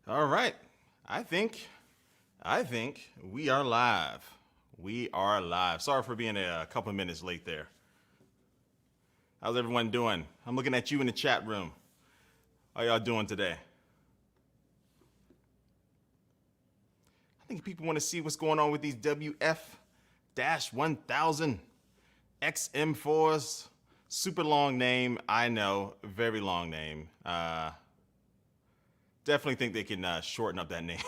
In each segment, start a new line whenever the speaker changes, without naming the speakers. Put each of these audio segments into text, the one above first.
All right. I think we are live. We are live. Sorry for being a couple of minutes late there. How's everyone doing? I'm looking at you in the chat room. How y'all doing today? I think people want to see what's going on with these WF-1000XM4s. Super long name, I know, very long name. Definitely think they can shorten up that name.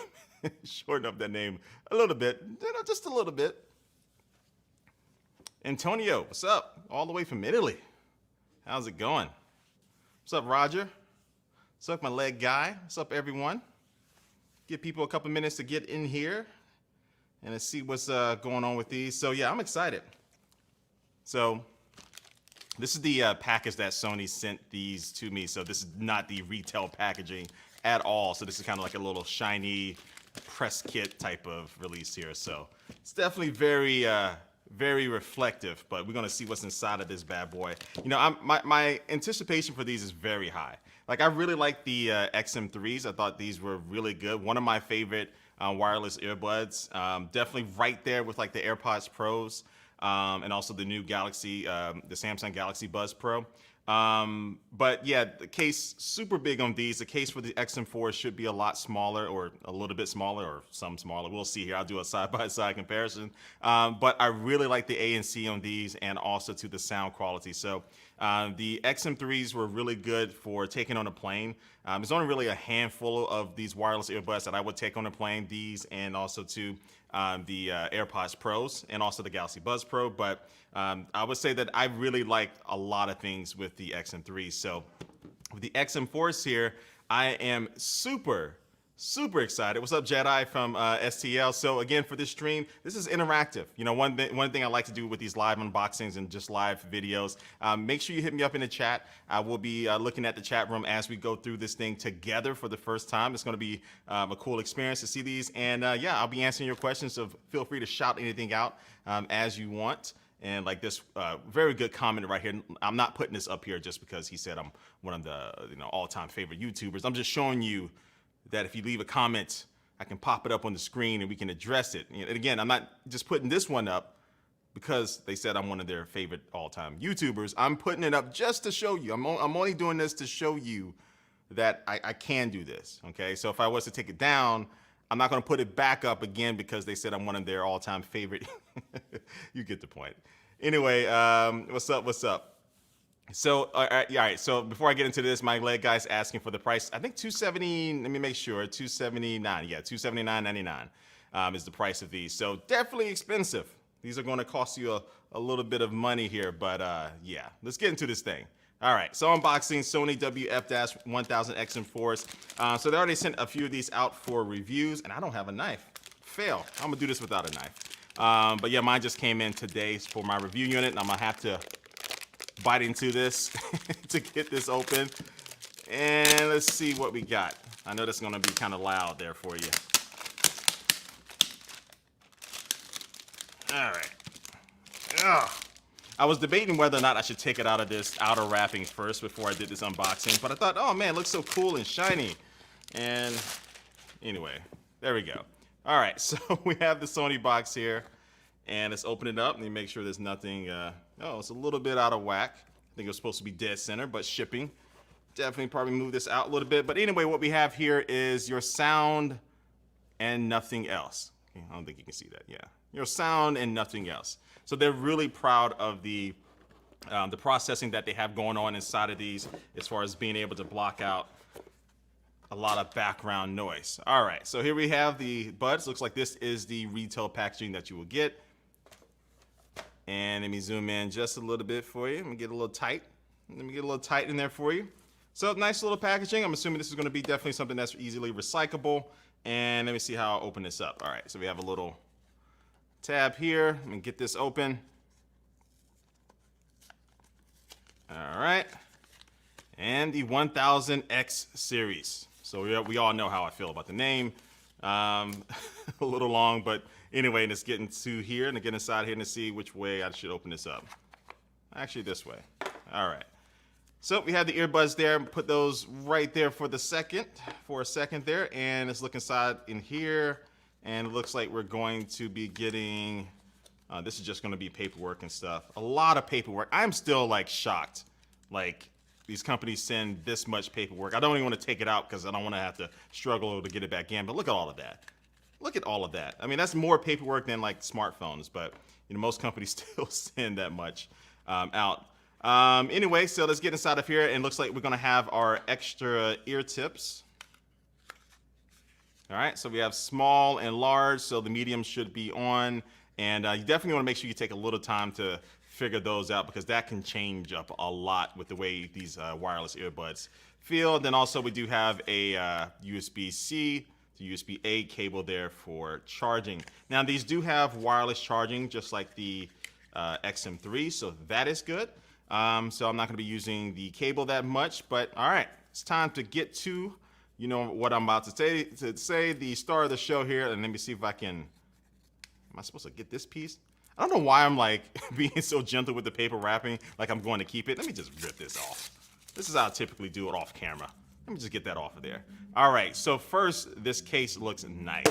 Shorten up that name a little bit, just a little bit. Antonio, what's up? All the way from Italy. How's it going? What's up, Roger? What's up, my leg guy? What's up, everyone? Give people a couple minutes to get in here and to see what's going on with these. So yeah, I'm excited. So this is the package that Sony sent these to me. So this is not the retail packaging at all. So this is kind of like a little shiny press kit type of release here. So it's definitely very reflective, but we're gonna see what's inside of this bad boy. You know, my anticipation for these is very high. Like, I really like the XM3s. I thought these were really good. One of my favorite wireless earbuds. Definitely right there with like the AirPods Pros and also the new Galaxy, the Samsung Galaxy Buds Pro. But yeah, the case super big on these. The case for the XM4 should be a lot smaller, or a little bit smaller, or some smaller. We'll see here. I'll do a side-by-side comparison. But I really like the ANC on these, and also to the sound quality. So the XM3s were really good for taking on a plane. There's only really a handful of these wireless earbuds that I would take on a plane. These, and also to the AirPods Pros, and also the Galaxy Buds Pro. But I would say that I really liked a lot of things with the XM3s. So with the XM4s here, I am super excited. What's up, Jedi from STL? So again, for this stream, this is interactive. You know, one thing I like to do with these live unboxings and just live videos, make sure you hit me up in the chat. I will be looking at the chat room as we go through this thing together for the first time. It's going to be a cool experience to see these. And yeah, I'll be answering your questions, so feel free to shout anything out as you want. And like this very good comment right here. I'm not putting this up here just because he said I'm one of the all-time favorite YouTubers. I'm just showing you that if you leave a comment, I can pop it up on the screen and we can address it. And again, I'm not just putting this one up because they said I'm one of their favorite all-time YouTubers. I'm putting it up just to show you. I'm only doing this to show you that I can do this, okay? So if I was to take it down, I'm not gonna put it back up again because they said I'm one of their all-time favorite. You get the point. Anyway, what's up? So, all right. So before I get into this, my leg guy's asking for the price. I think $270. Let me make sure. $279. Yeah, $279.99 is the price of these. So definitely expensive. These are going to cost you a little bit of money here, but yeah, let's get into this thing. All right. So unboxing Sony WF-1000XM4s. So they already sent a few of these out for reviews, and I don't have a knife. Fail. I'm gonna do this without a knife. But yeah, mine just came in today for my review unit, and I'm gonna have to bite into this to get this open. And let's see what we got. I know that's gonna be kind of loud there for you. All right. Ugh. I was debating whether or not I should take it out of this outer wrapping first before I did this unboxing, but I thought, oh man, it looks so cool and shiny. And anyway, there we go. All right, so we have the Sony box here, and let's open it up and make sure there's nothing. Oh, it's a little bit out of whack. I think it was supposed to be dead center, but shipping. Definitely probably move this out a little bit. But anyway, what we have here is your sound and nothing else. Okay, I don't think you can see that. Yeah, your sound and nothing else. So they're really proud of the processing that they have going on inside of these, as far as being able to block out a lot of background noise. All right, so here we have the buds. Looks like this is the retail packaging that you will get. And let me zoom in just a little bit for you. Let me get a little tight. Let me get a little tight in there for you. So nice little packaging. I'm assuming this is going to be definitely something that's easily recyclable. And let me see how I'll open this up. All right, so we have a little tab here. Let me get this open. All right. And the 1000X series. So we all know how I feel about the name. A little long, but anyway, let's get into here and get inside here and see which way I should open this up. Actually, this way. All right. So we have the earbuds there. Put those right there for a second there, and let's look inside in here, and it looks like we're going to be getting. This is just going to be paperwork and stuff. A lot of paperwork. I'm still like shocked. Like these companies send this much paperwork. I don't even want to take it out because I don't want to have to struggle to get it back in. But look at all of that. Look at all of that. I mean, that's more paperwork than like smartphones. But you know, most companies still send that much out. Anyway, so let's get inside of here, and looks like we're going to have our extra ear tips. All right, so we have small and large, so the medium should be on. And you definitely want to make sure you take a little time to figure those out because that can change up a lot with the way these wireless earbuds feel. Then also we do have a USB-C to USB-A cable there for charging. Now these do have wireless charging just like the XM3, so that is good. So I'm not going to be using the cable that much, but all right, it's time to get to, you know, what I'm about to say, the star of the show here. And let me see if I can. Am I supposed to get this piece? I don't know why I'm like being so gentle with the paper wrapping, like I'm going to keep it. Let me just rip this off. This is how I typically do it off camera. Let me just get that off of there. All right, so first, this case looks nice.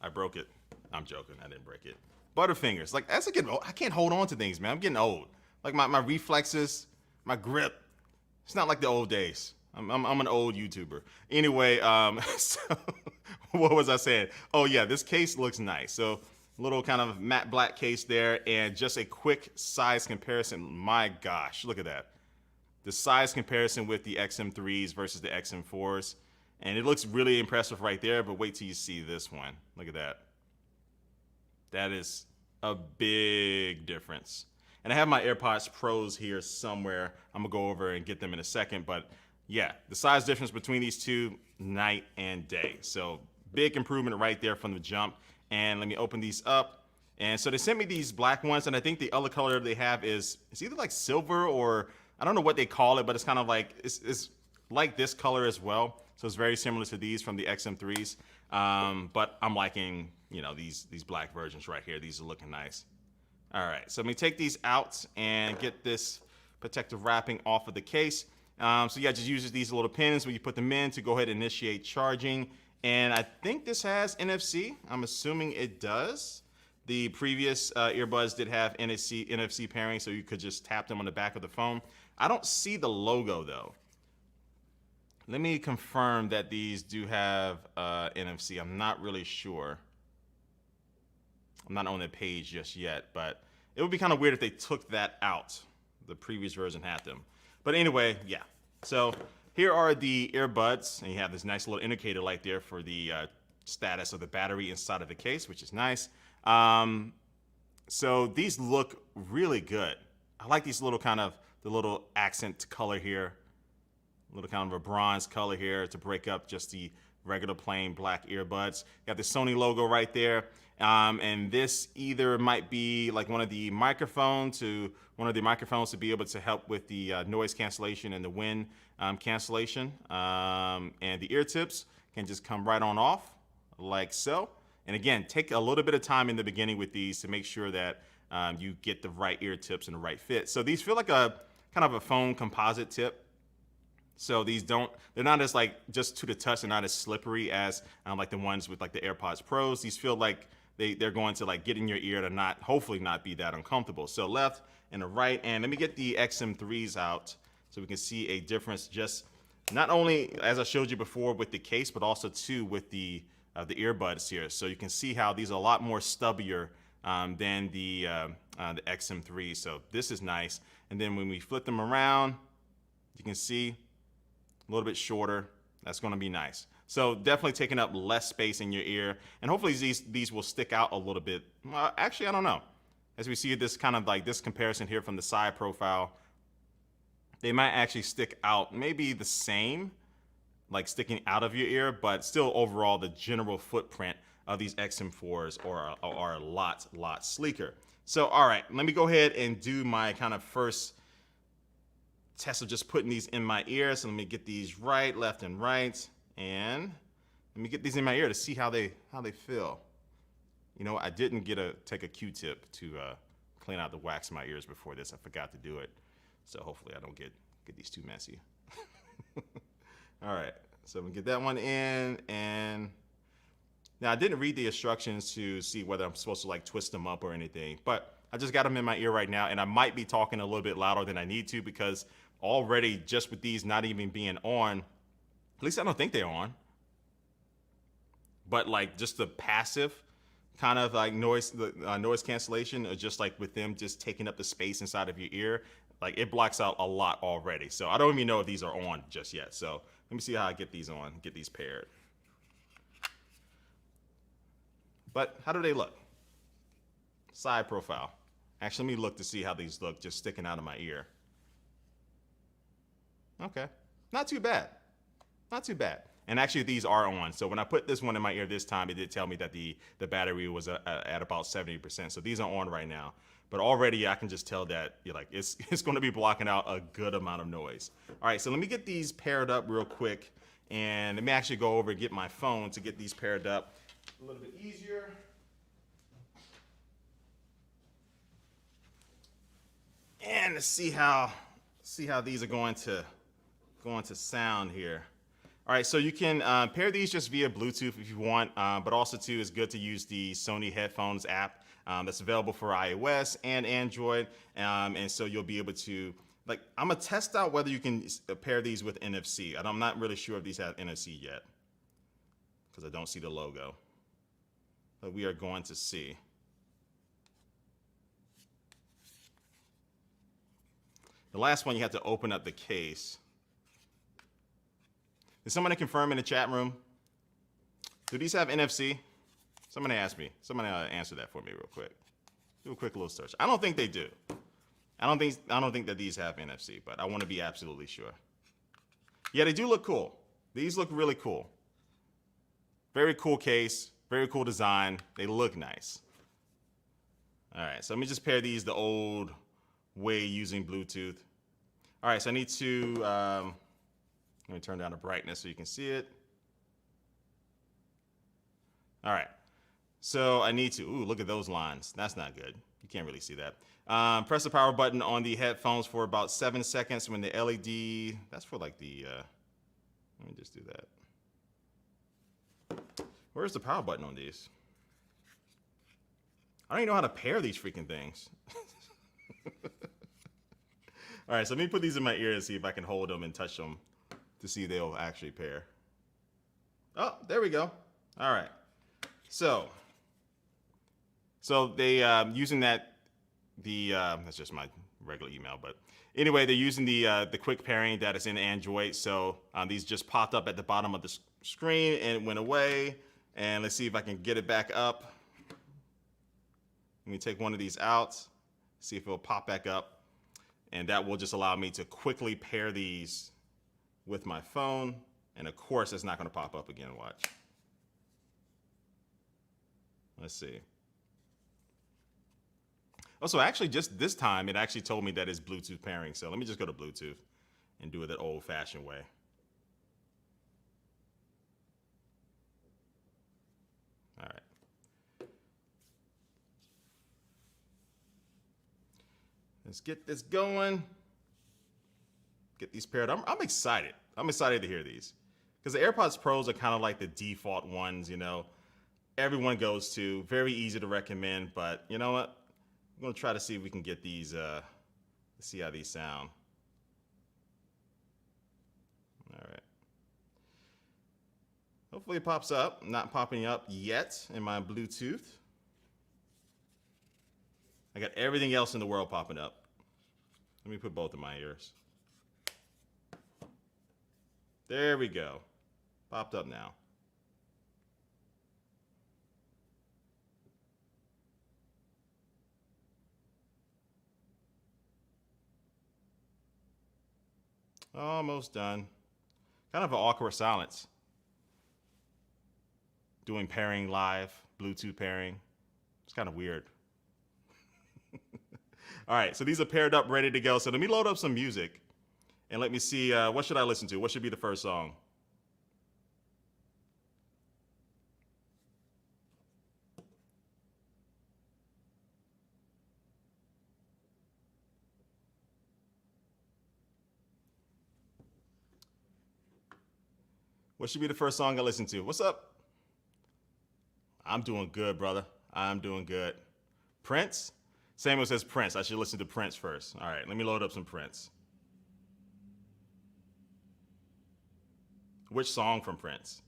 I broke it. I'm joking, I didn't break it. Butterfingers, like as I get old, I can't hold on to things, man. I'm getting old. Like my reflexes, my grip, it's not like the old days. I'm an old YouTuber. Anyway, so what was I saying? Oh yeah, this case looks nice. So little kind of matte black case there, and just a quick size comparison. My gosh, look at that. The size comparison with the XM3s versus the XM4s. And it looks really impressive right there, but wait till you see this one. Look at that. That is a big difference. And I have my AirPods Pros here somewhere. I'm gonna go over and get them in a second, but yeah, the size difference between these two, night and day. So big improvement right there from the jump. And let me open these up. And so they sent me these black ones, and I think the other color they have is, it's either like silver or, I don't know what they call it, but it's kind of like, it's like this color as well. So it's very similar to these from the XM3s. But I'm liking, you know, these black versions right here. These are looking nice. All right, so let me take these out and get this protective wrapping off of the case. So yeah, just uses these little pins when you put them in to go ahead and initiate charging. And I think this has NFC. I'm assuming it does. The previous earbuds did have NFC pairing, so you could just tap them on the back of the phone. I don't see the logo though. Let me confirm that these do have NFC. I'm not really sure. I'm not on the page just yet, but it would be kind of weird if they took that out. The previous version had them. But anyway, yeah. So here are the earbuds, and you have this nice little indicator light there for the status of the battery inside of the case, which is nice. So these look really good. I like these little kind of, the little accent color here. A little kind of a bronze color here to break up just the regular plain black earbuds. You have the Sony logo right there. And this either might be like one of the microphones to be able to help with the noise cancellation and the wind cancellation. And the ear tips can just come right on off like so. And again, take a little bit of time in the beginning with these to make sure that you get the right ear tips and the right fit. So these feel like a kind of a foam composite tip. So these they're not as like just to the touch, they're not as slippery as like the ones with like the AirPods Pros. These feel like they're going to like get in your ear to hopefully not be that uncomfortable. So left and the right, and let me get the XM3s out so we can see a difference just not only as I showed you before with the case, but also too with the earbuds here. So you can see how these are a lot more stubbier than the XM3. So this is nice. And then when we flip them around, you can see a little bit shorter. That's going to be nice. So definitely taking up less space in your ear, and hopefully these will stick out a little bit. Well, actually, I don't know. As we see this kind of like this comparison here from the side profile, they might actually stick out maybe the same, like sticking out of your ear, but still overall the general footprint of these XM4s are a lot sleeker. So all right, let me go ahead and do my kind of first test of just putting these in my ear. So let me get these right, left and right, and let me get these in my ear to see how they feel. You know, I didn't take a Q-tip to clean out the wax in my ears before this. I forgot to do it. So hopefully I don't get these too messy. All right, so I'm gonna get that one in, and now I didn't read the instructions to see whether I'm supposed to like twist them up or anything, but I just got them in my ear right now, and I might be talking a little bit louder than I need to because already just with these not even being on, at least I don't think they're on, but like just the passive kind of like noise cancellation, or just like with them just taking up the space inside of your ear, like it blocks out a lot already. So I don't even know if these are on just yet. So let me see how I get these on, get these paired. But how do they look? Side profile. Actually, let me look to see how these look just sticking out of my ear. Okay, not too bad. Not too bad. And actually these are on. So when I put this one in my ear this time, it did tell me that the battery was at about 70%. So these are on right now. But already I can just tell that it's going to be blocking out a good amount of noise. All right, so let me get these paired up real quick. And let me actually go over and get my phone to get these paired up a little bit easier. And to see how these are going to sound here. All right, so you can pair these just via Bluetooth if you want, but also too, it's good to use the Sony Headphones app that's available for iOS and Android, and so you'll be able to, like, I'm gonna test out whether you can pair these with NFC. I'm not really sure if these have NFC yet, because I don't see the logo, but we are going to see. The last one, you have to open up the case. Is somebody confirm in the chat room? Do these have NFC? Somebody asked me. Somebody answer that for me real quick. Do a quick little search. I don't think they do. I don't think that these have NFC, but I want to be absolutely sure. Yeah, they do look cool. These look really cool. Very cool case, very cool design. They look nice. All right, so let me just pair these the old way using Bluetooth. All right, so I need to let me turn down the brightness so you can see it. All right, so I need to, ooh, look at those lines. That's not good. You can't really see that. Press the power button on the headphones for about 7 seconds when the LED, that's for like the, let me just do that. Where's the power button on these? I don't even know how to pair these freaking things. All right, so let me put these in my ear and see if I can hold them and touch them to see if they'll actually pair. Oh, there we go. All right. So they using that's just my regular email, but anyway, they're using the quick pairing that is in Android. So these just popped up at the bottom of the screen and went away. And let's see if I can get it back up. Let me take one of these out, see if it'll pop back up. And that will just allow me to quickly pair these with my phone. And of course, it's not going to pop up again. Watch. Let's see. Also, actually, just this time, it actually told me that it's Bluetooth pairing. So let me just go to Bluetooth and do it the old-fashioned way. All right. Let's get this going. Get these paired. I'm excited. I'm excited to hear these. Because the AirPods Pros are kind of like the default ones, you know. Everyone goes to. Very easy to recommend. But you know what? I'm going to try to see if we can get these, see how these sound. All right. Hopefully it pops up. Not popping up yet in my Bluetooth. I got everything else in the world popping up. Let me put both in my ears. There we go. Popped up now. Almost done. Kind of an awkward silence. Doing pairing live, Bluetooth pairing. It's kind of weird. All right, so these are paired up, ready to go. So let me load up some music and let me see, what should I listen to? What should be the first song? What should be the first song I listen to? What's up? I'm doing good, brother. I'm doing good. Prince? Samuel says Prince. I should listen to Prince first. All right, let me load up some Prince. Which song from Prince?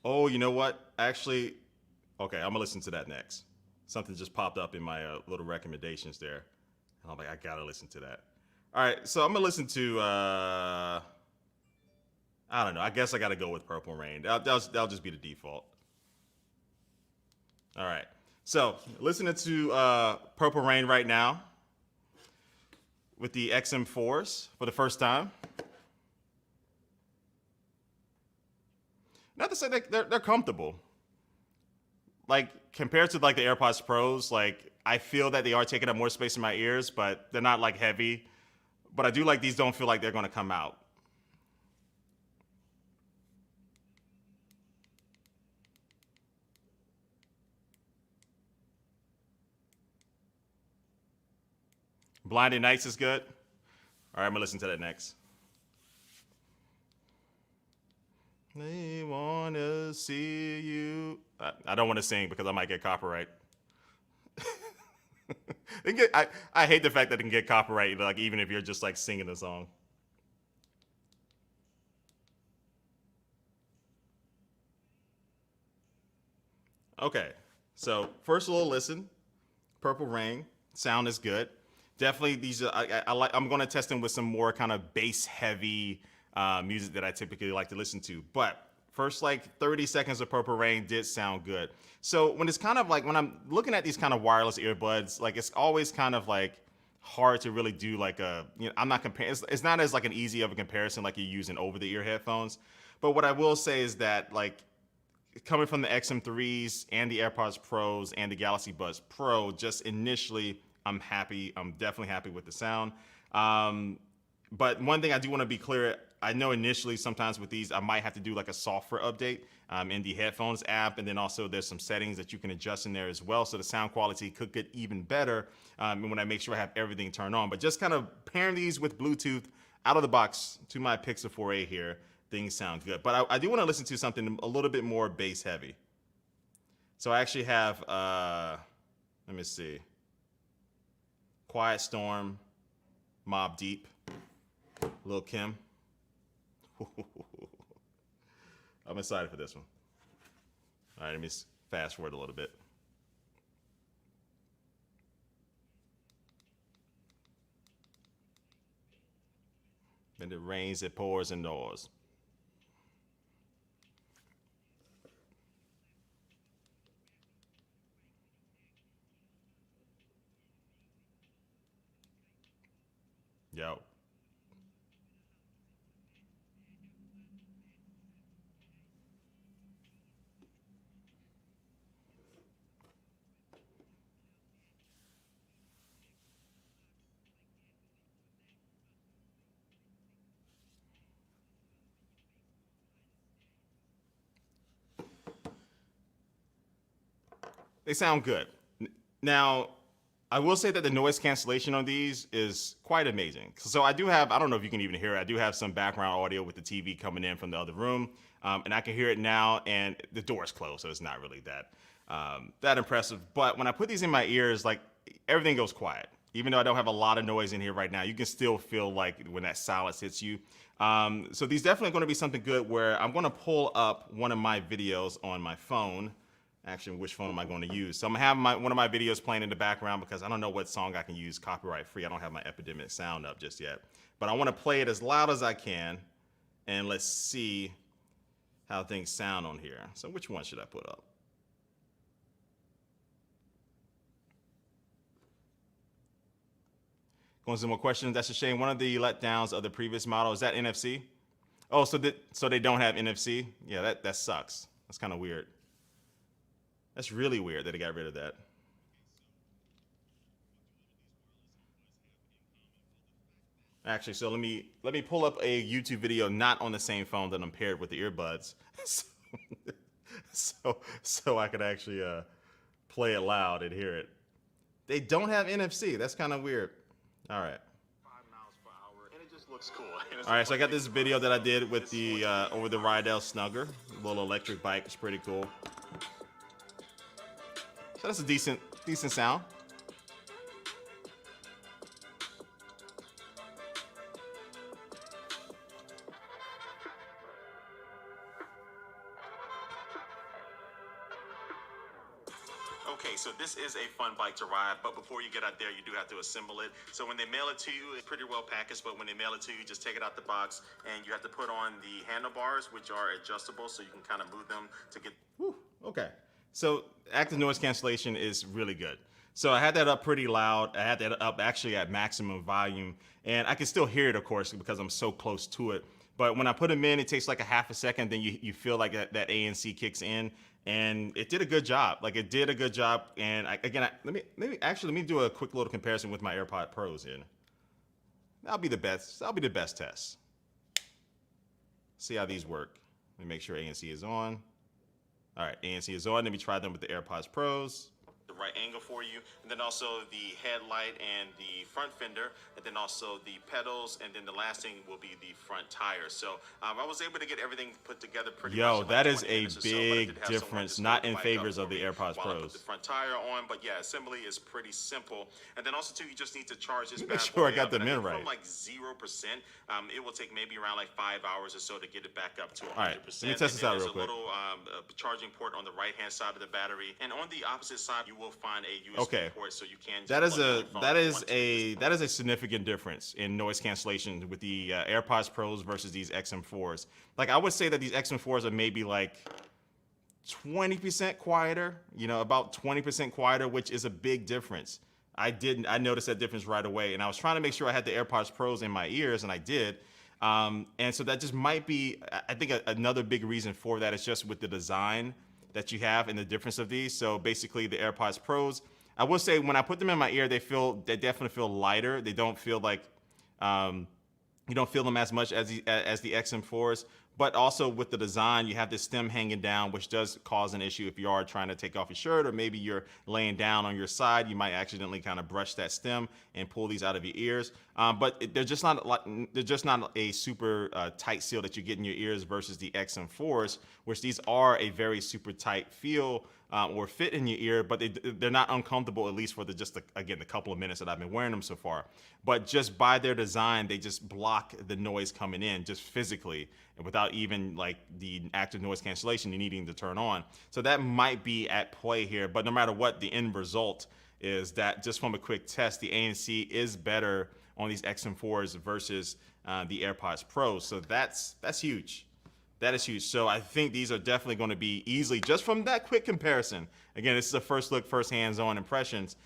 Oh, you know what? Actually, okay, I'm gonna listen to that next. Something just popped up in my little recommendations there. And I'm like, I gotta listen to that. All right, so I'm gonna listen to, I don't know. I guess I gotta go with Purple Rain. That'll just be the default. All right, so listening to Purple Rain right now with the XM4s for the first time. Not to say that they're comfortable. Like compared to like the AirPods Pros, like I feel that they are taking up more space in my ears, but they're not like heavy. But I do like these don't feel like they're gonna come out. Blinding Nights is good. All right, I'm gonna listen to that next. They wanna see you. I don't want to sing because I might get copyright. I hate the fact that it can get copyright, like even if you're just like singing the song. Okay, so first little listen. Purple Rain, sound is good. Definitely these. I like. I'm going to test them with some more kind of bass heavy music that I typically like to listen to. But first like 30 seconds of Purple Rain did sound good. So when it's kind of like when I'm looking at these kind of wireless earbuds, like it's always kind of like hard to really do like a. I'm not comparing. It's not as like an easy of a comparison like you use in over the ear headphones. But what I will say is that like coming from the XM3s and the AirPods Pros and the Galaxy Buds Pro, just initially, I'm happy. I'm definitely happy with the sound. But one thing I do want to be clear, I know initially sometimes with these, I might have to do like a software update in the headphones app. And then also there's some settings that you can adjust in there as well. So the sound quality could get even better when I make sure I have everything turned on. But just kind of pairing these with Bluetooth out of the box to my Pixel 4a here, things sound good. But I do want to listen to something a little bit more bass heavy. So I actually have, let me see, Quiet Storm, Mobb Deep, Lil Kim. I'm excited for this one. All right, let me fast forward a little bit. When it rains, it pours indoors. Yo. They sound good. Now, I will say that the noise cancellation on these is quite amazing. So I do have, I don't know if you can even hear it, I do have some background audio with the TV coming in from the other room, and I can hear it now, and the door is closed, so it's not really that impressive. But when I put these in my ears, like everything goes quiet. Even though I don't have a lot of noise in here right now, you can still feel like when that silence hits you. So these definitely going to be something good where I'm going to pull up one of my videos on my phone. Actually, which phone am I going to use? So I'm gonna have one of my videos playing in the background because I don't know what song I can use copyright free. I don't have my Epidemic sound up just yet. But I want to play it as loud as I can, and let's see how things sound on here. So which one should I put up? Going to some more questions. That's a shame. One of the letdowns of the previous model, is that NFC? Oh, so they don't have NFC? Yeah, that sucks. That's kind of weird. That's really weird that they got rid of that. Actually, so let me pull up a YouTube video not on the same phone that I'm paired with the earbuds, so I could actually play it loud and hear it. They don't have NFC. That's kind of weird. All right,
Looks cool.
All right, so I got this video that I did with the over the Rydell Snugger, little electric bike. It's pretty cool. So that's a decent sound. Okay, so this is a fun bike to ride, but before you get out there, you do have to assemble it. So when they mail it to you, it's pretty well packaged, but when they mail it to you, just take it out the box, and you have to put on the handlebars, which are adjustable, so you can kind of move them to get... Whew, okay. So active noise cancellation is really good. So I had that up pretty loud. I had that up actually at maximum volume, and I can still hear it, of course, because I'm so close to it. But when I put them in, it takes like a half a second, then you feel like that ANC kicks in, and it did a good job. Like, it did a good job. And let me do a quick little comparison with my AirPod Pros here. That'll be the best test. See how these work. Let me make sure ANC is on. All right, ANC is on. Let me try them with the AirPods Pros. The right angle for you, and then also the headlight and the front fender, and then also the pedals, and then the last thing will be the front tire. So I was able to get everything put together pretty much. Yo, that is a big difference, not in favors of the AirPods Pros. I put the front tire on, but yeah, assembly is pretty simple. And then also too, you just need to charge this. Make sure I got them in right. From like 0%, it will take maybe around like 5 hours or so to get it back up to 100%. All right, let me test this out real quick. There's a little charging port on the right-hand side of the battery, and on the opposite side, you will find a USB port, so you can. That is a significant difference in noise cancellation with the AirPods Pros versus these XM4s. Like, I would say that these XM4s are maybe like 20% quieter, about 20% quieter, which is a big difference. I noticed that difference right away, and I was trying to make sure I had the AirPods Pros in my ears, and I did. And so that just might be, I think, another big reason for that is just with the design that you have and the difference of these. So basically the AirPods Pros, I will say when I put them in my ear, they definitely feel lighter. They don't feel like, you don't feel them as much as the XM4s, but also with the design, you have this stem hanging down, which does cause an issue if you are trying to take off your shirt, or maybe you're laying down on your side. You might accidentally kind of brush that stem and pull these out of your ears. But they're just not a super tight seal that you get in your ears versus the XM4s, which these are a very super tight feel or fit in your ear, but they're not uncomfortable, at least for the couple of minutes that I've been wearing them so far. But just by their design, they just block the noise coming in just physically, and without even like the active noise cancellation you needing to turn on. So that might be at play here, but no matter what, the end result is that just from a quick test, the ANC is better on these XM4s versus the AirPods Pros. So that's huge. That is huge. So I think these are definitely going to be easily, just from that quick comparison. Again, this is a first look, first hands-on impressions.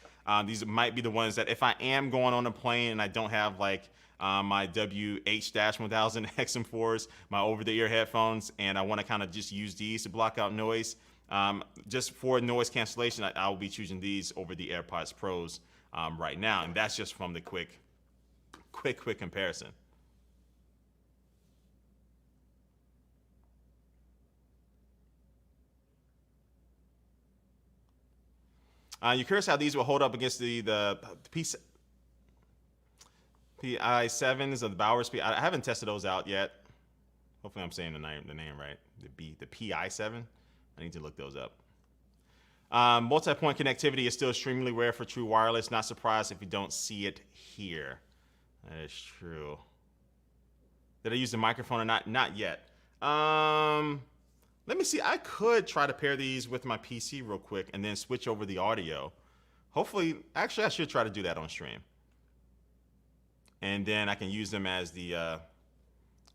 These might be the ones that if I am going on a plane and I don't have like my WH-1000 XM4s, my over-the-ear headphones, and I want to kind of just use these to block out noise, just for noise cancellation, I will be choosing these over the AirPods Pros right now. And that's just from the quick comparison. You're curious how these will hold up against the PI7s or the Bowers P. I haven't tested those out yet. Hopefully I'm saying the name right. The PI7. I need to look those up. Multi-point connectivity is still extremely rare for true wireless. Not surprised if you don't see it here. That is true. Did I use the microphone or not? Not yet. Let me see. I could try to pair these with my PC real quick and then switch over the audio. Hopefully, actually, I should try to do that on stream. And then I can use them as the,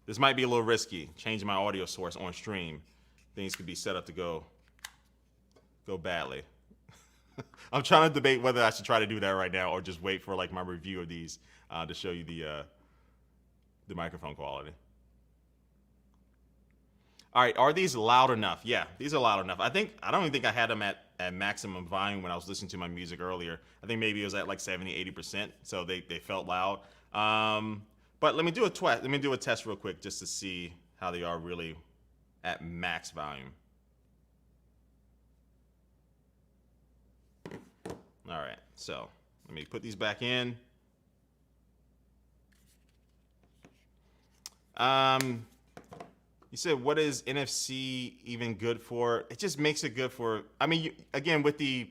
this might be a little risky, changing my audio source on stream. Things could be set up to go badly. I'm trying to debate whether I should try to do that right now or just wait for like my review of these to show you the microphone quality. All right, are these loud enough? Yeah, these are loud enough. I don't even think I had them at maximum volume when I was listening to my music earlier. I think maybe it was at like 70, 80%, so they felt loud. But let me do a test real quick just to see how they are really at max volume. All right, so let me put these back in. Um, you said, what is NFC even good for? It just makes it good for, I mean, again, with the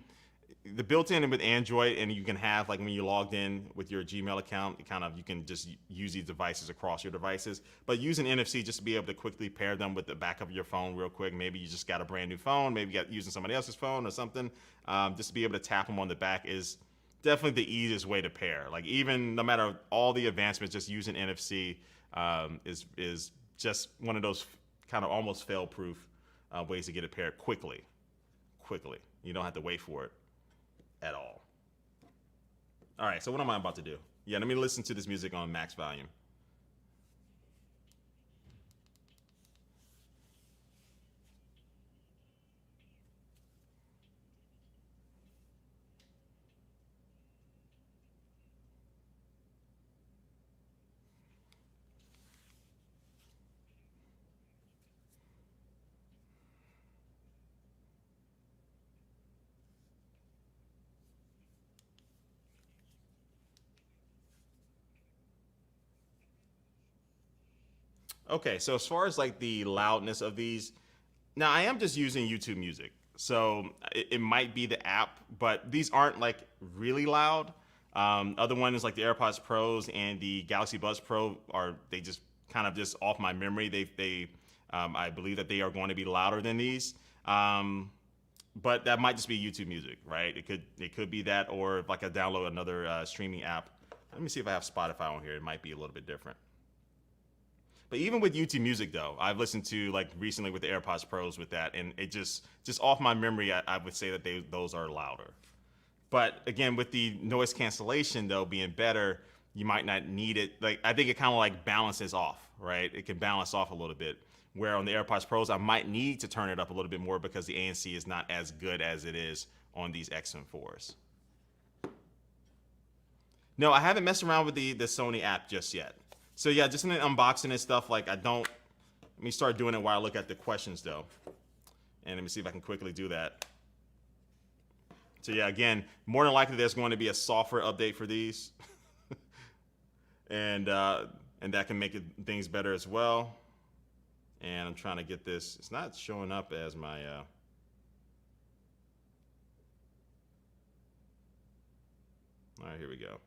built-in and with Android, and you can have, like, when you're logged in with your Gmail account, you can just use these devices across your devices. But using NFC just to be able to quickly pair them with the back of your phone real quick. Maybe you just got a brand new phone, maybe you got using somebody else's phone or something. Just to be able to tap them on the back is definitely the easiest way to pair. Like, even no matter all the advancements, just using NFC is just one of those kind of almost fail-proof ways to get it paired quickly. You don't have to wait for it at all. All right, so what am I about to do? Yeah, let me listen to this music on max volume. Okay, so as far as like the loudness of these, now I am just using YouTube Music, so it might be the app, but these aren't like really loud. Other ones like the AirPods Pros and the Galaxy Buds Pro they just kind of just off my memory. I believe that they are going to be louder than these. But that might just be YouTube Music, right? It could be that, or if like I download another streaming app. Let me see if I have Spotify on here. It might be a little bit different. But even with YouTube Music, though, I've listened to, like, recently with the AirPods Pros with that, and it just off my memory, I would say that those are louder. But again, with the noise cancellation, though, being better, you might not need it. Like, I think it kind of like balances off, right? It can balance off a little bit. Where on the AirPods Pros, I might need to turn it up a little bit more because the ANC is not as good as it is on these XM4s. No, I haven't messed around with the Sony app just yet. So yeah, just in the unboxing and stuff, like let me start doing it while I look at the questions though. And let me see if I can quickly do that. So yeah, again, more than likely there's going to be a software update for these. and that can make things better as well. And I'm trying to get this, it's not showing up as my, all right, here we go.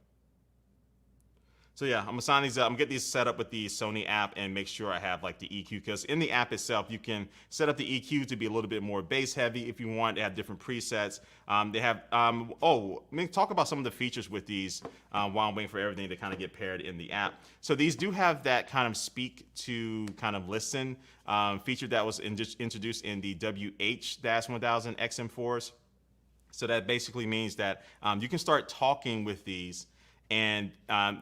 So yeah, I'm gonna sign these up. I'm gonna get these set up with the Sony app and make sure I have like the EQ, because in the app itself, you can set up the EQ to be a little bit more bass heavy if you want. They have different presets. They have, let me talk about some of the features with these while I'm waiting for everything to kind of get paired in the app. So these do have that kind of speak to kind of listen feature that was introduced in the WH-1000XM4s. So that basically means that you can start talking with these, and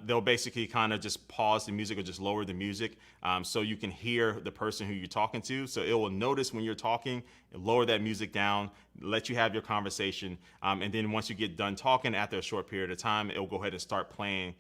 they'll basically kind of just pause the music or just lower the music so you can hear the person who you're talking to. So it will notice when you're talking, lower that music down, let you have your conversation, and then once you get done talking after a short period of time, it'll go ahead and start playing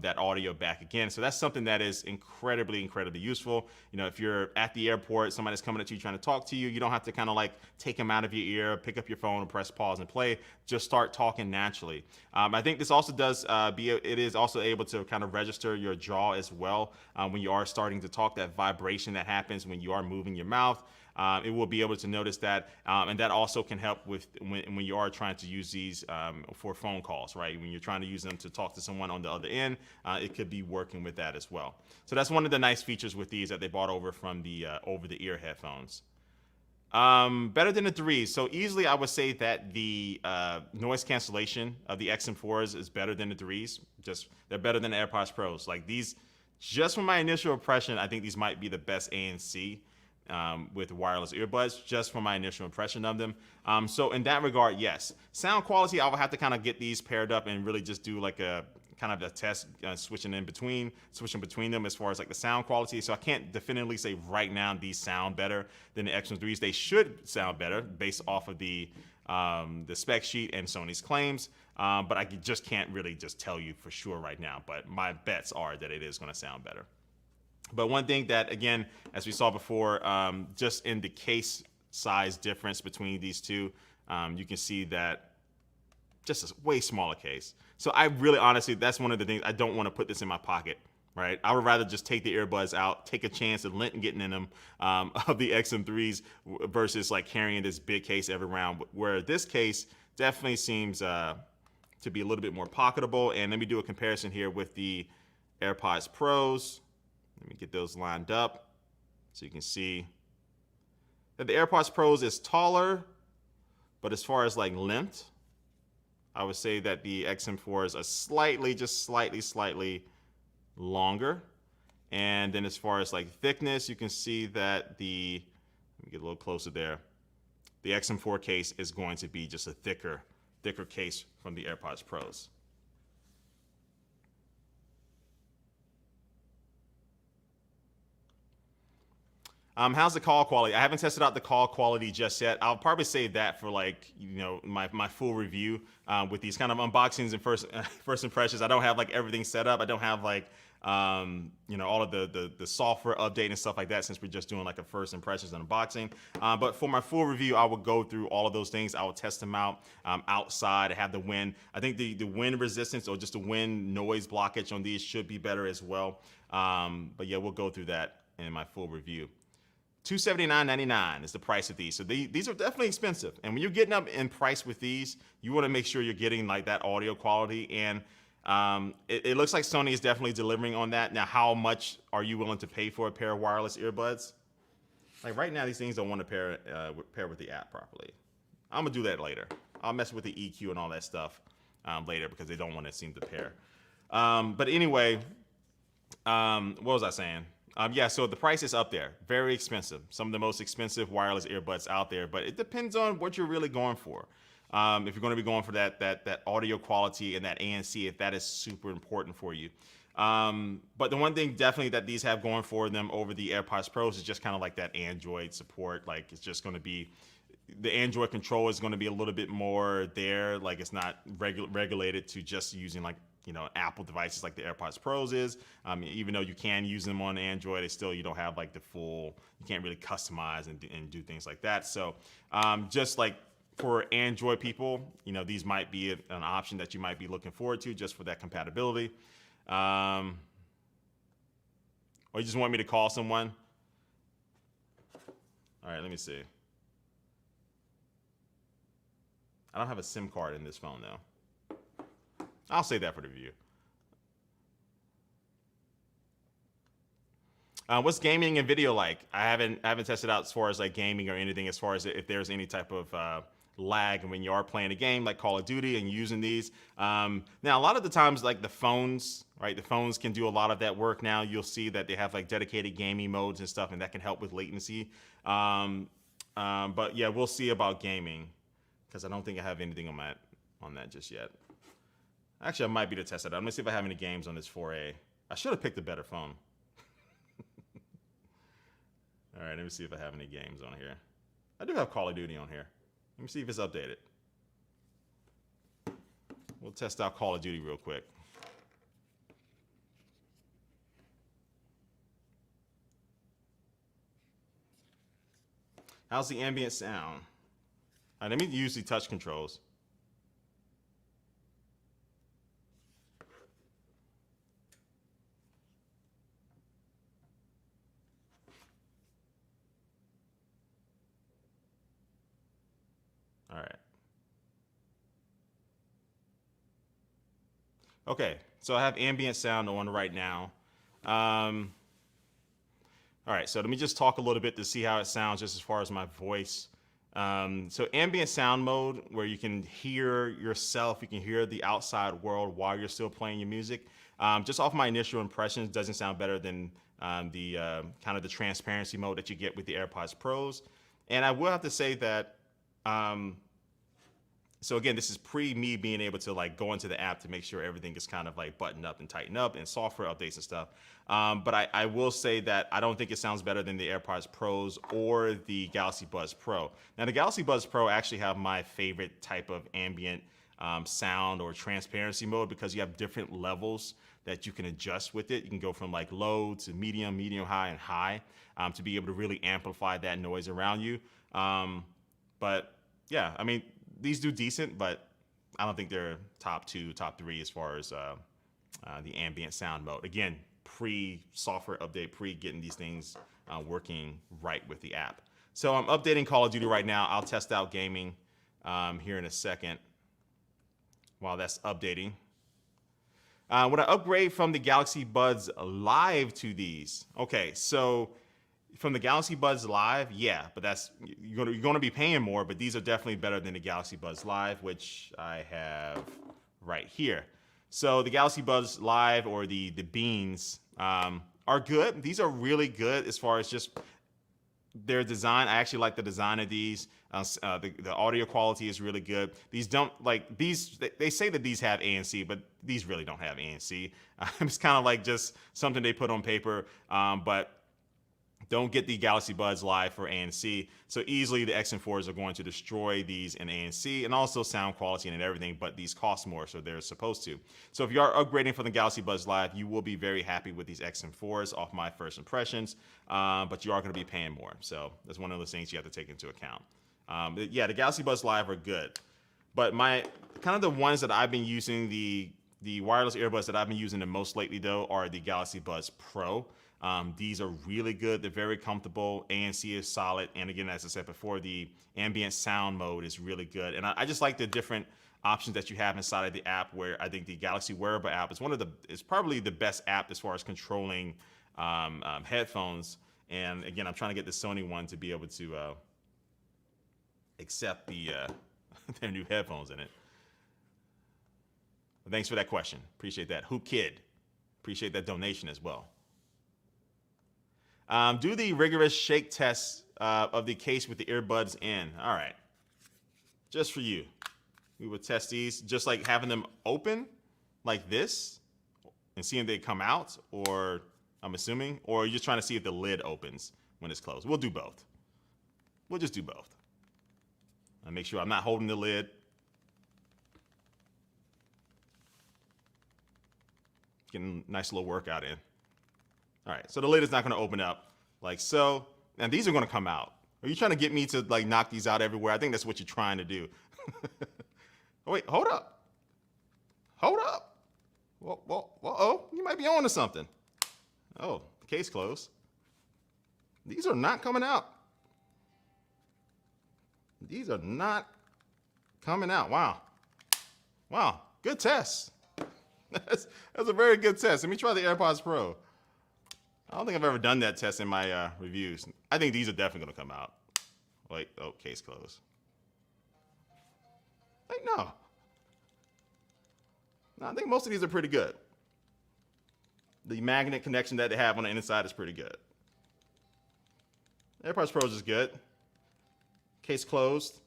that audio back again. So that's something that is incredibly useful. You know, if you're at the airport, somebody's coming at you trying to talk to you, you don't have to kind of like take them out of your ear, pick up your phone and press pause and play. Just start talking naturally. I think this also does it is also able to kind of register your jaw as well when you are starting to talk, that vibration that happens when you are moving your mouth. It will be able to notice that, and that also can help with when you are trying to use these for phone calls, right? When you're trying to use them to talk to someone on the other end, it could be working with that as well. So that's one of the nice features with these that they brought over from the over-the-ear headphones. Better than the 3s. So easily I would say that the noise cancellation of the XM4s is better than the 3s. They're better than the AirPods Pros. Like these, just from my initial impression, I think these might be the best ANC with wireless earbuds, just from my initial impression of them. So in that regard, yes. Sound quality, I will have to kind of get these paired up and really just do like a kind of a test switching between them as far as like the sound quality. So I can't definitively say right now these sound better than the XM3s. They should sound better based off of the spec sheet and Sony's claims, but I just can't really just tell you for sure right now. But my bets are that it is going to sound better. But one thing that, again, as we saw before, just in the case size difference between these two, you can see that just a way smaller case. So I really, honestly, that's one of the things, I don't want to put this in my pocket right? I would rather just take the earbuds out, take a chance of Linton getting in them of the XM3s versus like carrying this big case every round. Where this case definitely seems to be a little bit more pocketable. And let me do a comparison here with the AirPods Pros. Let me get those lined up so you can see that the AirPods Pros is taller, but as far as like length, I would say that the XM4 is a slightly longer. And then as far as like thickness, you can see that let me get a little closer there. The XM4 case is going to be just a thicker case from the AirPods Pros. How's the call quality? I haven't tested out the call quality just yet. I'll probably save that for like, my full review with these kind of unboxings and first impressions. I don't have like everything set up. I don't have like, all of the software update and stuff like that, since we're just doing like a first impressions and unboxing. But for my full review, I will go through all of those things. I will test them out outside. I have the wind. I think the wind resistance or just the wind noise blockage on these should be better as well. But yeah, we'll go through that in my full review. $279.99 is the price of these. So these are definitely expensive. And when you're getting up in price with these, you want to make sure you're getting like that audio quality. And it looks like Sony is definitely delivering on that. Now, how much are you willing to pay for a pair of wireless earbuds? Like right now, these things don't want to pair with the app properly. I'm gonna do that later. I'll mess with the EQ and all that stuff later because they don't want to seem to pair. But anyway, what was I saying? Yeah, so the price is up there. Very expensive. Some of the most expensive wireless earbuds out there, but it depends on what you're really going for. If you're going to be going for that audio quality and that ANC, if that is super important for you. But the one thing definitely that these have going for them over the AirPods Pros is just kind of like that Android support. Like it's just going to be, the Android control is going to be a little bit more there. Like it's not regulated to just using like, Apple devices like the AirPods Pros is. Even though you can use them on Android, it's still, you don't have like the full, you can't really customize and do things like that. So just like for Android people, these might be an option that you might be looking forward to just for that compatibility. Or you just want me to call someone? All right, let me see. I don't have a SIM card in this phone though. I'll save that for the review. What's gaming and video like? I haven't tested out as far as like gaming or anything, as far as if there's any type of lag when you are playing a game like Call of Duty and using these. Now, a lot of the times, like the phones, right? The phones can do a lot of that work now. You'll see that they have like dedicated gaming modes and stuff, and that can help with latency. But yeah, we'll see about gaming because I don't think I have anything on that just yet. Actually, I might be to test it out. I'm gonna see if I have any games on this 4A. I should have picked a better phone. All right, let me see if I have any games on here. I do have Call of Duty on here. Let me see if it's updated. We'll test out Call of Duty real quick. How's the ambient sound? All right, let me use the touch controls. All right. Okay, so I have ambient sound on right now. All right, so let me just talk a little bit to see how it sounds just as far as my voice. So ambient sound mode, where you can hear yourself, you can hear the outside world while you're still playing your music. Just off my initial impressions, doesn't sound better than the kind of the transparency mode that you get with the AirPods Pros. And I will have to say that, so again, this is pre me being able to like go into the app to make sure everything is kind of like buttoned up and tightened up and software updates and stuff. But I will say that I don't think it sounds better than the AirPods Pros or the Galaxy Buds Pro. Now the Galaxy Buds Pro actually have my favorite type of ambient sound or transparency mode, because you have different levels that you can adjust with it. You can go from like low to medium, high, and high to be able to really amplify that noise around you. But yeah, I mean, these do decent, but I don't think they're top 2, top 3 as far as the ambient sound mode. Again, pre-software update, pre-getting these things working right with the app. So I'm updating Call of Duty right now. I'll test out gaming here in a second while that's updating. Would I upgrade from the Galaxy Buds Live to these? Okay, so from the Galaxy Buds Live, yeah, but that's you're gonna be paying more, but these are definitely better than the Galaxy Buds Live, which I have right here. So the Galaxy Buds Live or the Beans are good. These are really good as far as just their design. I actually like the design of these. The audio quality is really good. These don't like these. They say that these have ANC, but these really don't have ANC. It's kind of like just something they put on paper, but don't get the Galaxy Buds Live for ANC. So easily the XM4s are going to destroy these in ANC and also sound quality and everything, but these cost more, so they're supposed to. So if you are upgrading from the Galaxy Buds Live, you will be very happy with these XM4s off my first impressions, but you are going to be paying more. So that's one of those things you have to take into account. Yeah, the Galaxy Buds Live are good, but my kind of the ones that I've been using, the wireless earbuds that I've been using the most lately though are the Galaxy Buds Pro. These are really good. They're very comfortable. ANC is solid. And again, as I said before, the ambient sound mode is really good. And I just like the different options that you have inside of the app, where I think the Galaxy Wearable app is is probably the best app as far as controlling headphones. And again, I'm trying to get the Sony one to be able to accept their new headphones in it. But thanks for that question. Appreciate that. Hoop Kid. Appreciate that donation as well. Do the rigorous shake test of the case with the earbuds in. All right. Just for you. We would test these just like having them open like this and seeing if they come out, or I'm assuming, or you're just trying to see if the lid opens when it's closed. We'll do both. We'll just do both. And make sure I'm not holding the lid. Getting a nice little workout in. All right, so the lid is not going to open up like so, and these are going to come out. Are you trying to get me to like knock these out everywhere? I think that's what you're trying to do. Oh, wait, hold up. Hold up. Uh-oh, you might be on to something. Oh, the case closed. These are not coming out. These are not coming out. Wow. Wow, good test. That's a very good test. Let me try the AirPods Pro. I don't think I've ever done that test in my reviews. I think these are definitely going to come out. Wait, oh, case closed. Wait, no. No, I think most of these are pretty good. The magnet connection that they have on the inside is pretty good. AirPods Pros is good. Case closed.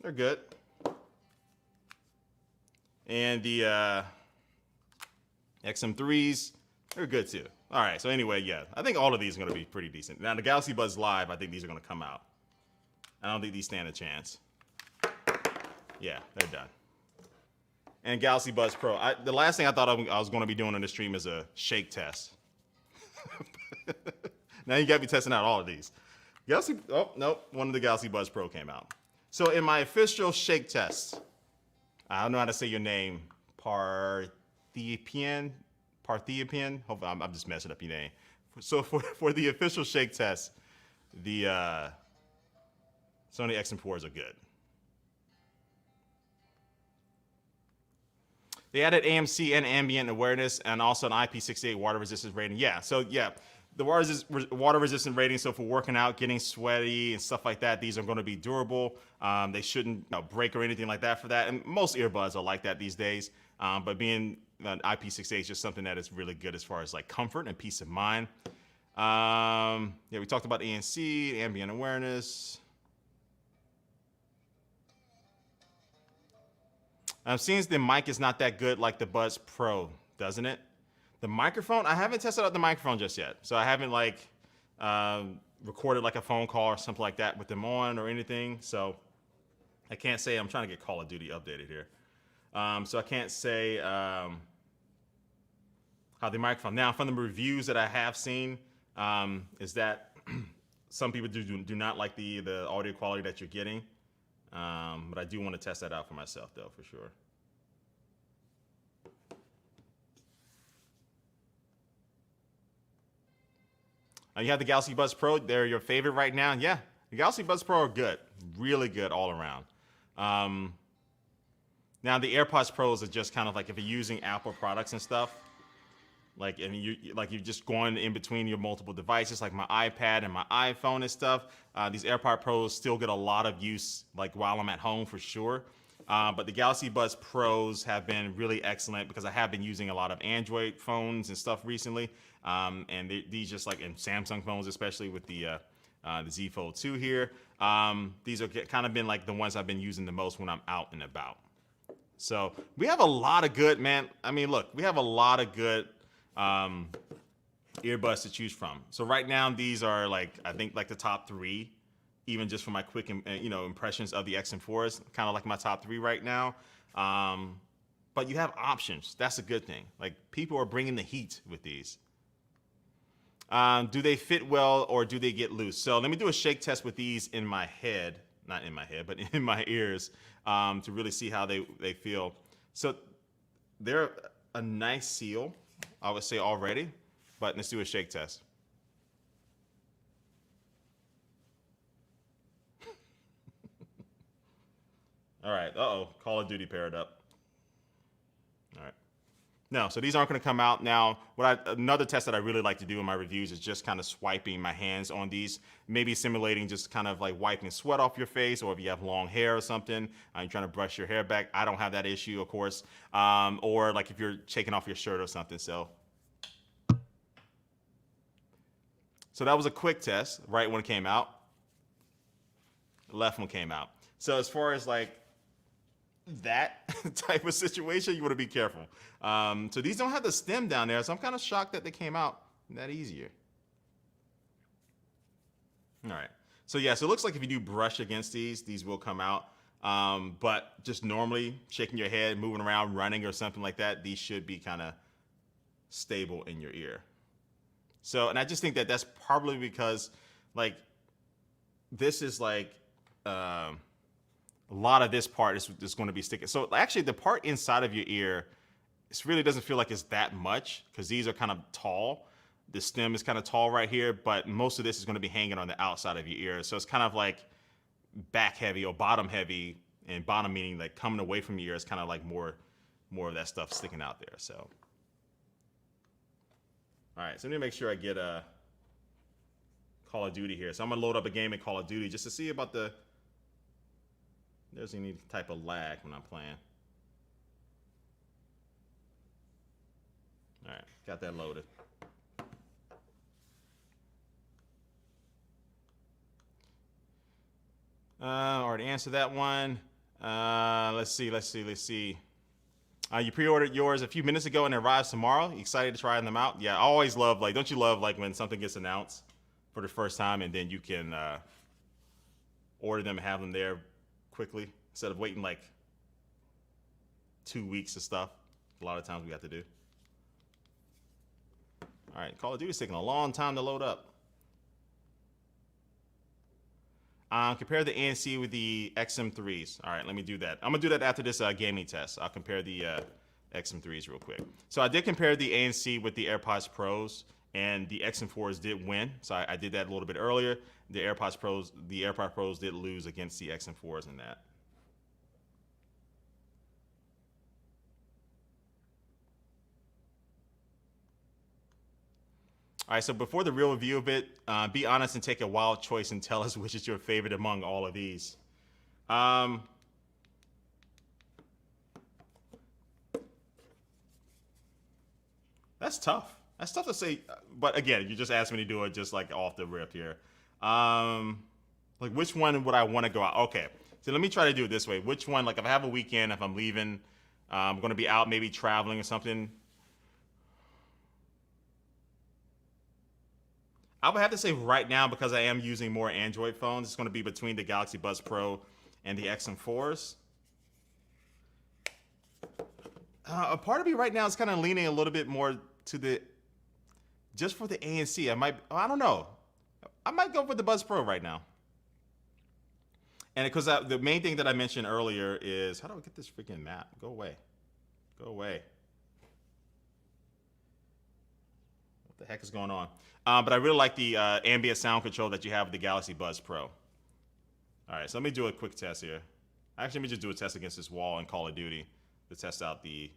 They're good. And the XM3s, they're good too. All right, so anyway, yeah, I think all of these are going to be pretty decent. Now, the Galaxy Buds Live, I think these are going to come out. I don't think these stand a chance. Yeah, they're done. And Galaxy Buds Pro. The last thing I thought I was going to be doing on the stream is a shake test. Now you got me testing out all of these. Oh, nope, one of the Galaxy Buds Pro came out. So in my official shake test, I don't know how to say your name, Parthenian. Hopefully I'm just messing up your name. So for the official shake test, the Sony XM4s are good. They added AMC and ambient awareness and also an IP68 water resistance rating. Yeah, so yeah, the water resistant rating. So for working out, getting sweaty and stuff like that, these are going to be durable. They shouldn't break or anything like that for that. And most earbuds are like that these days. But being an IP68 is just something that is really good as far as like comfort and peace of mind. Yeah, we talked about ANC, ambient awareness. Seems the mic is not that good like the Buds Pro, doesn't it? The microphone, I haven't tested out the microphone just yet. So I haven't like recorded like a phone call or something like that with them on or anything. So I can't say. I'm trying to get Call of Duty updated here. So I can't say how the microphone. Now, from the reviews that I have seen, is that some people do not like the audio quality that you're getting. But I do want to test that out for myself, though, for sure. You have the Galaxy Buds Pro. They're your favorite right now. Yeah, the Galaxy Buds Pro are good. Really good all around. Now, the AirPods Pros are just kind of like if you're using Apple products and stuff, like, and you're just going in between your multiple devices, like my iPad and my iPhone and stuff. These AirPod Pros still get a lot of use, like while I'm at home for sure. But the Galaxy Buds Pros have been really excellent because I have been using a lot of Android phones and stuff recently. And these just like in Samsung phones, especially with the Z Fold 2 here. These are kind of been like the ones I've been using the most when I'm out and about. So we have a lot of good, man. I mean, look, we have a lot of good earbuds to choose from. So right now, these are like, I think like the top 3, even just for my quick, impressions of the XM4s, kind of like my top 3 right now. But you have options. That's a good thing. Like people are bringing the heat with these. Do they fit well or do they get loose? So let me do a shake test with these in my head, not in my head, but in my ears, to really see how they feel. So they're a nice seal, I would say already, but let's do a shake test. All right, Call of Duty paired up. All right. No, so these aren't gonna come out now. Another test that I really like to do in my reviews is just kind of swiping my hands on these, maybe simulating just kind of like wiping sweat off your face, or if you have long hair or something, you're trying to brush your hair back. I don't have that issue, of course. Or like if you're taking off your shirt or something, so that was a quick test, right when it came out. The left one came out. So as far as like that type of situation, you want to be careful. So these don't have the stem down there, so I'm kind of shocked that they came out that easier. All right. So yeah, so it looks like if you do brush against these will come out. But just normally shaking your head, moving around, running or something like that, these should be kind of stable in your ear. So, and I just think that that's probably because like this is like a lot of this part is going to be sticking. So actually the part inside of your ear, it really doesn't feel like it's that much because these are kind of tall. The stem is kind of tall right here, but most of this is going to be hanging on the outside of your ear. So it's kind of like back heavy or bottom heavy, and bottom meaning like coming away from your ear is kind of like more of that stuff sticking out there. So, all right, so let me make sure I get Call of Duty here. So I'm gonna load up a game in Call of Duty just to see about there's any type of lag when I'm playing. All right, got that loaded. Already answered that one. Let's see. You pre-ordered yours a few minutes ago and it arrives tomorrow. You excited to try them out? Yeah, I always love, like, don't you love like when something gets announced for the first time and then you can order them and have them there quickly instead of waiting like 2 weeks of stuff. A lot of times we have to do. All right, Call of Duty's taking a long time to load up. Compare the ANC with the XM3s. All right, let me do that. I'm gonna do that after this gaming test. I'll compare the XM3s real quick. So I did compare the ANC with the AirPods Pros, and the XM4s did win. So I did that a little bit earlier. The AirPods Pros did lose against the XM4s in that. All right, so before the real review of it, be honest and take a wild choice and tell us which is your favorite among all of these. That's tough. That's tough to say, but again, you just asked me to do it just like off the rip here. Like which one would I want to go out? Okay, so let me try to do it this way. Which one, like if I have a weekend, if I'm leaving, I'm gonna be out maybe traveling or something, I would have to say right now, because I am using more Android phones, it's going to be between the Galaxy Buds Pro and the XM4s. A part of me right now is kind of leaning a little bit more to just for the ANC. I don't know. I might go with the Buds Pro right now. And because the main thing that I mentioned earlier is, how do I get this freaking map? Go away. Go away. What the heck is going on? But I really like the ambient sound control that you have with the Galaxy Buds Pro. All right, so let me do a quick test here. Actually, let me just do a test against this wall in Call of Duty to test out the...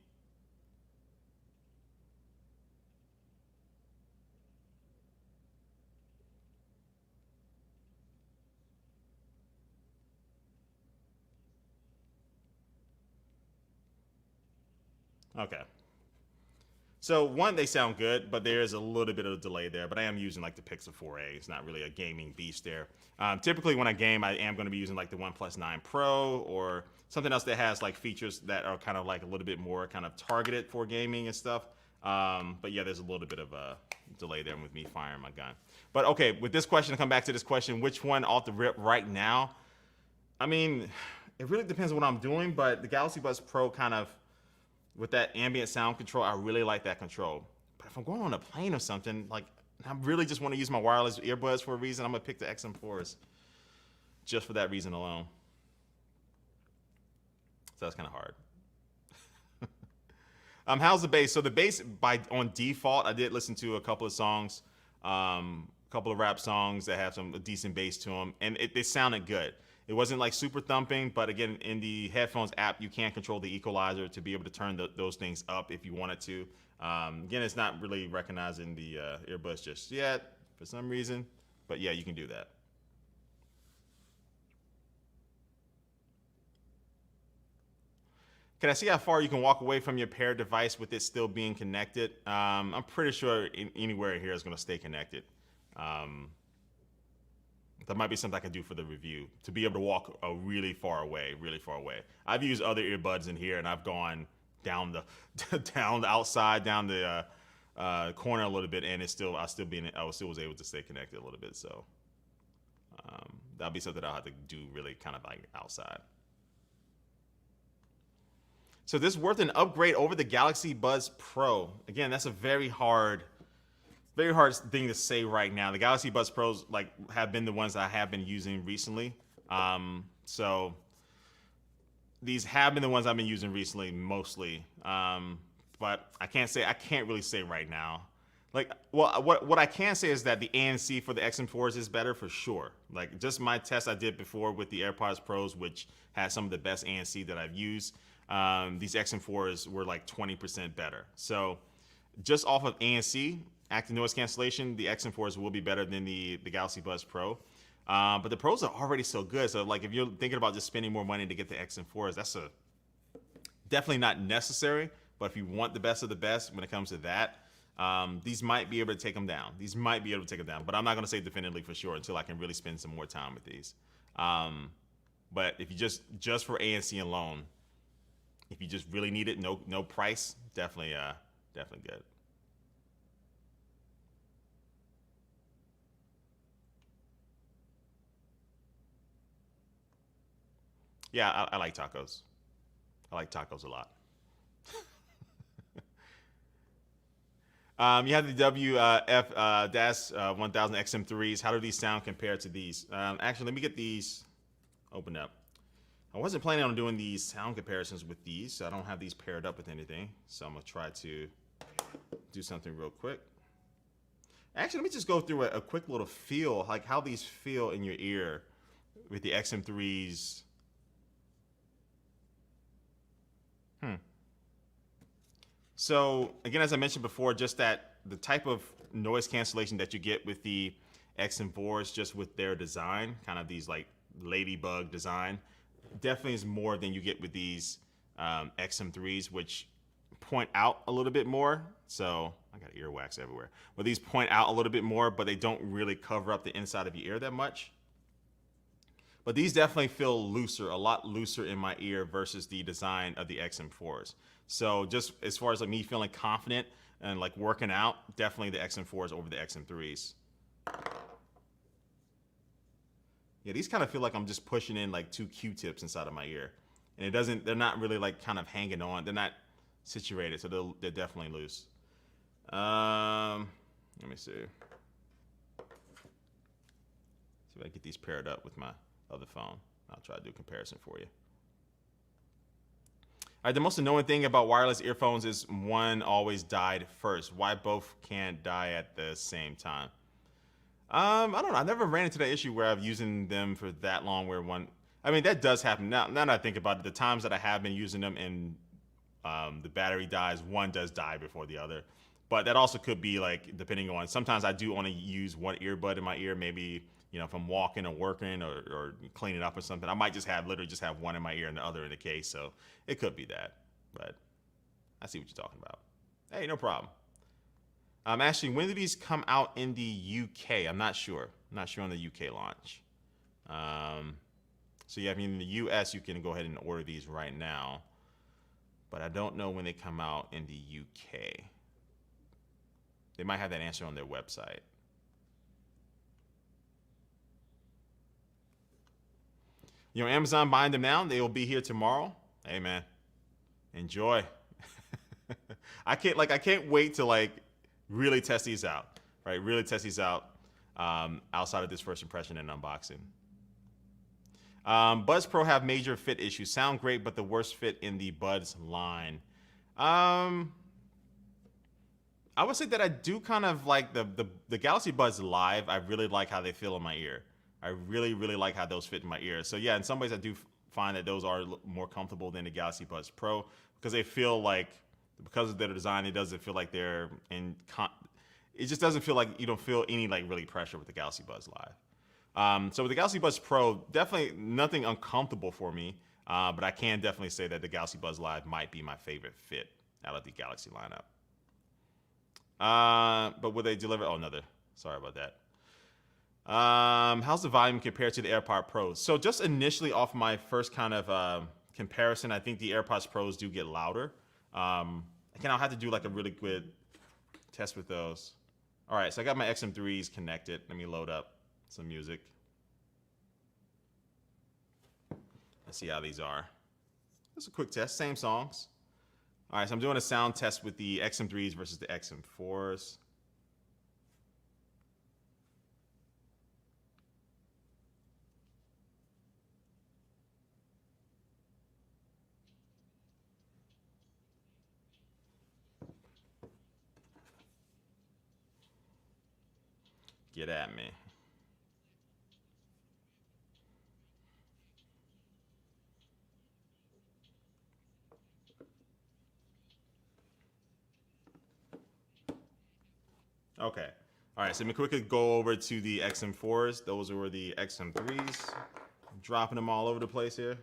Okay. So one, they sound good, but there is a little bit of a delay there. But I am using like the Pixel 4a. It's not really a gaming beast there. Typically when I game, I am going to be using like the OnePlus 9 Pro or something else that has like features that are kind of like a little bit more kind of targeted for gaming and stuff. But yeah, there's a little bit of a delay there with me firing my gun. But okay, with this question, to come back to this question, which one off the rip right now? I mean, it really depends on what I'm doing, but the Galaxy Buds Pro kind of, with that ambient sound control, I really like that control. But if I'm going on a plane or something, like I really just want to use my wireless earbuds for a reason, I'm gonna pick the XM4s just for that reason alone. So that's kind of hard. How's the bass? So the bass, on default, I did listen to a couple of songs, a couple of rap songs that have some decent bass to them, and it sounded good. It wasn't like super thumping, but again, in the headphones app, you can control the equalizer to be able to turn those things up if you wanted to. Again, it's not really recognizing the earbuds just yet for some reason, but yeah, you can do that. Can I see how far you can walk away from your paired device with it still being connected? I'm pretty sure anywhere here is going to stay connected. That might be something I can do for the review, to be able to walk really far away, really far away. I've used other earbuds in here, and I've gone down the down the outside, down the corner a little bit, and I still was able to stay connected a little bit. So that'll be something I'll have to do really kind of like outside. So this is worth an upgrade over the Galaxy Buds Pro. Again, that's a very hard thing to say right now. The Galaxy Buds Pros have been the ones I have been using recently. So these have been the ones I've been using recently mostly. But I can't really say right now. What I can say is that the ANC for the XM4s is better for sure. Like just my test I did before with the AirPods Pros, which had some of the best ANC that I've used. These XM4s were like 20% better. So just off of ANC, active noise cancellation, the XM4s will be better than the Galaxy Buds Pro. But the Pros are already so good. So like if you're thinking about just spending more money to get the XM4s, that's definitely not necessary. But if you want the best of the best when it comes to that, these might be able to take them down. But I'm not going to say definitively for sure until I can really spend some more time with these. But if you just for ANC alone, if you just really need it, no price, definitely good. Yeah, I like tacos. I like tacos a lot. You have the WF-1000XM4s. How do these sound compared to these? Actually, let me get these opened up. I wasn't planning on doing these sound comparisons with these, so I don't have these paired up with anything. So I'm gonna try to do something real quick. Actually, let me just go through a quick little feel, like how these feel in your ear with the XM3s. So again, as I mentioned before, just that the type of noise cancellation that you get with the XM4s, just with their design, kind of these like ladybug design, definitely is more than you get with these XM3s, which point out a little bit more. So I got earwax everywhere. But these point out a little bit more, but they don't really cover up the inside of your ear that much. But these definitely feel looser, a lot looser in my ear versus the design of the XM4s. So just as far as like me feeling confident and like working out, definitely the XM4s over the XM3s. Yeah, these kind of feel like I'm just pushing in like two Q-tips inside of my ear. And they're not really like kind of hanging on. They're not situated, so they're definitely loose. Let me see. See if I can get these paired up with my other phone. I'll try to do a comparison for you. All right, the most annoying thing about wireless earphones is one always died first. Why both can't die at the same time? I don't know. I never ran into that issue where I've using them for that long where one, I mean, that does happen. Now that I think about it, the times that I have been using them and the battery dies, one does die before the other. But that also could be like, depending on, sometimes I do want to use one earbud in my ear, maybe, you know, if I'm walking or working or cleaning up or something, I might just have literally just have one in my ear and the other in the case. So it could be that, but I see what you're talking about. Hey, no problem. Actually, when do these come out in the UK? I'm not sure. I'm not sure on the UK launch. So yeah, I mean, in the US, you can go ahead and order these right now, but I don't know when they come out in the UK. They might have that answer on their website. You know, Amazon buying them now. They will be here tomorrow. Hey, man, enjoy. I can't wait to like really test these out, right? Really test these out outside of this first impression and unboxing. Buds Pro have major fit issues. Sound great, but the worst fit in the Buds line. I would say that I do kind of like the Galaxy Buds Live. I really like how they feel in my ear. I really, really like how those fit in my ear. So yeah, in some ways I do find that those are more comfortable than the Galaxy Buds Pro because they feel like, because of their design, it doesn't feel like they're in, it just doesn't feel like you don't feel any like really pressure with the Galaxy Buds Live. So with the Galaxy Buds Pro, definitely nothing uncomfortable for me, but I can definitely say that the Galaxy Buds Live might be my favorite fit out of the Galaxy lineup. But will they deliver? Oh, another. Sorry about that. How's the volume compared to the AirPod Pros? So just initially off my first kind of comparison, I think the AirPods Pros do get louder. Again, I'll have to do like a really good test with those. All right, so I got my XM3s connected. Let me load up some music. Let's see how these are. Just a quick test, same songs. All right, so I'm doing a sound test with the XM3s versus the XM4s. Get at me. Okay. All right, so let me quickly go over to the XM4s. Those were the XM3s. I'm dropping them all over the place here.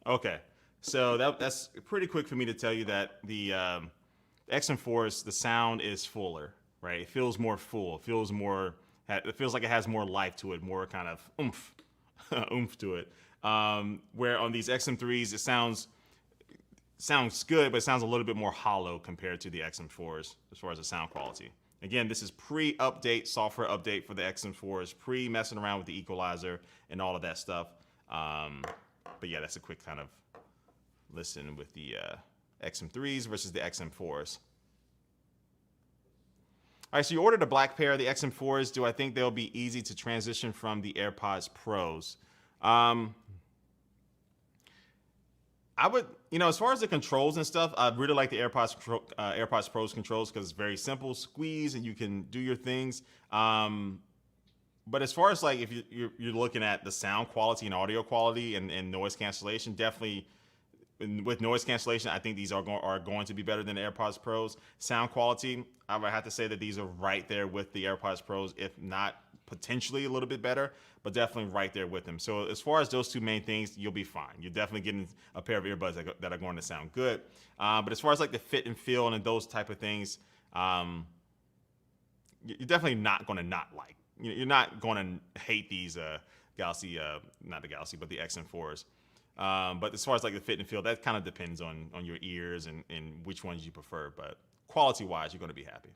Okay, so that's pretty quick for me to tell you that the XM4's, the sound is fuller, right? It feels more full. It feels like it has more life to it, more kind of oomph, oomph to it. Where on these XM3s, it sounds good, but it sounds a little bit more hollow compared to the XM4s as far as the sound quality. Again, this is pre-update, software update for the XM4s, pre-messing around with the equalizer and all of that stuff. But yeah, that's a quick kind of listen with the XM3s versus the XM4s. All right, so you ordered a black pair of the XM4s. Do I think they'll be easy to transition from the AirPods Pros? I would, as far as the controls and stuff, I really like the AirPods Pros controls because it's very simple, squeeze, and you can do your things. But as far as like if you're looking at the sound quality and audio quality and noise cancellation, definitely with noise cancellation, I think these are going to be better than the AirPods Pros. Sound quality, I would have to say that these are right there with the AirPods Pros, if not potentially a little bit better, but definitely right there with them. So as far as those two main things, you'll be fine. You're definitely getting a pair of earbuds that are going to sound good. But as far as like the fit and feel and those type of things, you're definitely not going to not like. You're not going to hate these Galaxy, not the Galaxy, but the XM4s. But as far as like the fit and feel, that kind of depends on your ears and which ones you prefer. But quality-wise, you're going to be happy.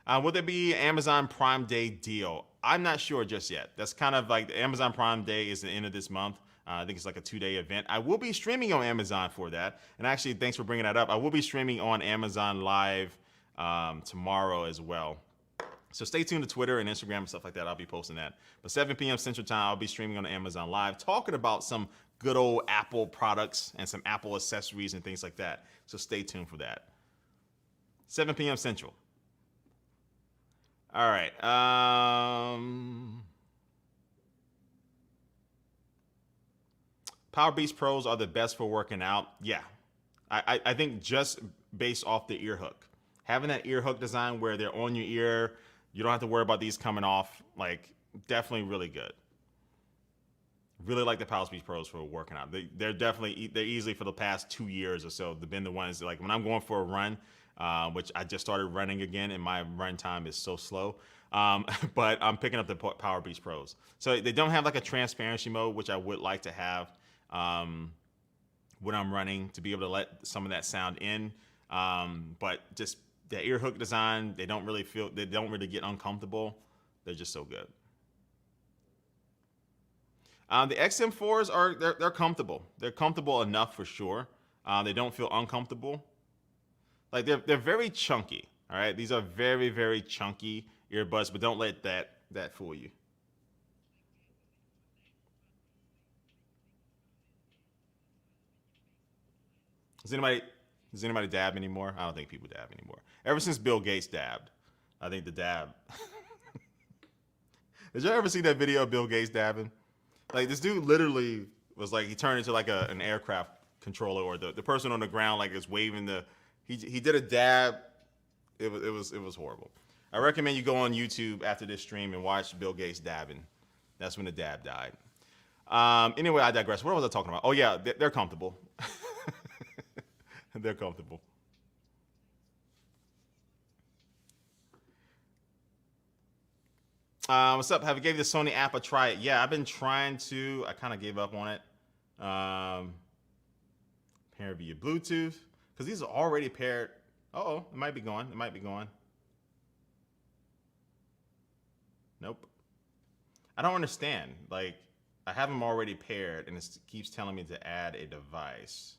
Will there be an Amazon Prime Day deal? I'm not sure just yet. That's kind of like the Amazon Prime Day is the end of this month. I think it's like a 2-day event. I will be streaming on Amazon for that. And actually, thanks for bringing that up. I will be streaming on Amazon Live tomorrow as well. So stay tuned to Twitter and Instagram and stuff like that. I'll be posting that. But 7 p.m. Central Time, I'll be streaming on Amazon Live, talking about some good old Apple products and some Apple accessories and things like that. So stay tuned for that. 7 p.m. Central. All right. Power Beats Pros are the best for working out. Yeah. I think just based off the ear hook. Having that ear hook design where they're on your ear, you don't have to worry about these coming off. Like, definitely really good. Really like the Power Beats Pros for working out. They're easily for the past 2 years or so. They've been the ones, like when I'm going for a run, which I just started running again, and my run time is so slow. But I'm picking up the Power Beats Pros. So they don't have like a transparency mode, which I would like to have when I'm running, to be able to let some of that sound in. But just the ear hook design, they don't really get uncomfortable. They're just so good. The XM4s they're comfortable. They're comfortable enough for sure. They don't feel uncomfortable. Like they're very chunky. All right, these are very, very chunky earbuds, but don't let that fool you. Does anybody dab anymore? I don't think people dab anymore. Ever since Bill Gates dabbed, I think the dab. Did you ever see that video of Bill Gates dabbing? Like, this dude literally was like, he turned into like an aircraft controller, or the person on the ground like is waving he did a dab. It was horrible. I recommend you go on YouTube after this stream and watch Bill Gates dabbing. That's when the dab died. Anyway, I digress. What was I talking about? Oh yeah, they're comfortable. They're comfortable. What's up? Have you gave the Sony app a try? Yeah, I've been trying to. I kind of gave up on it. Pair via Bluetooth, because these are already paired. Uh-oh, it might be going. It might be going. Nope. I don't understand. Like, I have them already paired, and it keeps telling me to add a device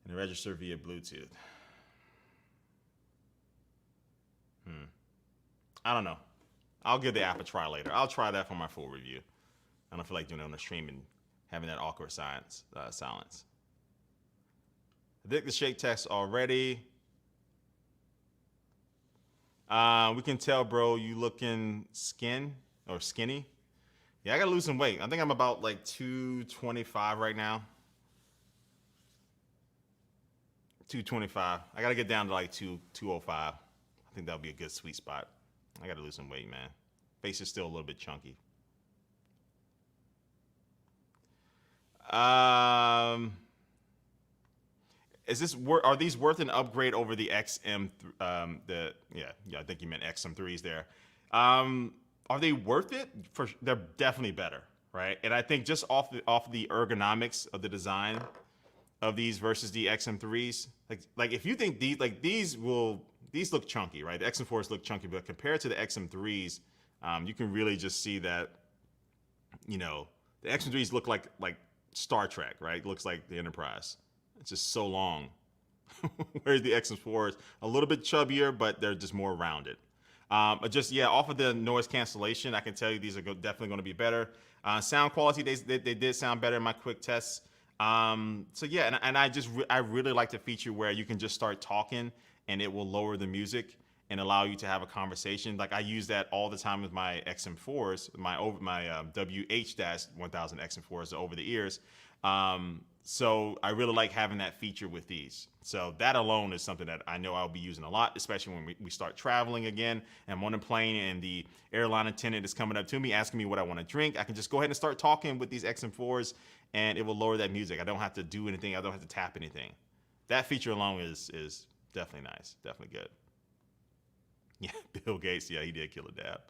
and register via Bluetooth. I don't know. I'll give the app a try later. I'll try that for my full review. I don't feel like doing it on the stream and having that awkward silence. I did the shake test already. We can tell, bro, you looking skinny. Yeah, I gotta lose some weight. I think I'm about like 225 right now. 225. I gotta get down to like 205. I think that'll be a good sweet spot. I gotta lose some weight, man. Face is still a little bit chunky. Are these worth an upgrade over the XM? I think you meant XM3s there. Are they worth it? They're definitely better, right? And I think just off the ergonomics of the design of these versus the XM3s, like if you think these look chunky, right? The XM4s look chunky, but compared to the XM3s, you can really just see that, the XM3s look like Star Trek, right? It looks like the Enterprise. It's just so long. Whereas the XM4s a little bit chubbier, but they're just more rounded. But off of the noise cancellation, I can tell you these are definitely going to be better. Sound quality, they did sound better in my quick tests. And I really like the feature where you can just start talking and it will lower the music and allow you to have a conversation. Like, I use that all the time with my XM4s, my WH-1000XM4s, over the ears. So I really like having that feature with these. So that alone is something that I know I'll be using a lot, especially when we start traveling again and I'm on a plane and the airline attendant is coming up to me asking me what I want to drink. I can just go ahead and start talking with these XM4s and it will lower that music. I don't have to do anything. I don't have to tap anything. That feature alone is definitely nice. Definitely good. Yeah, Bill Gates. Yeah, he did kill a dab.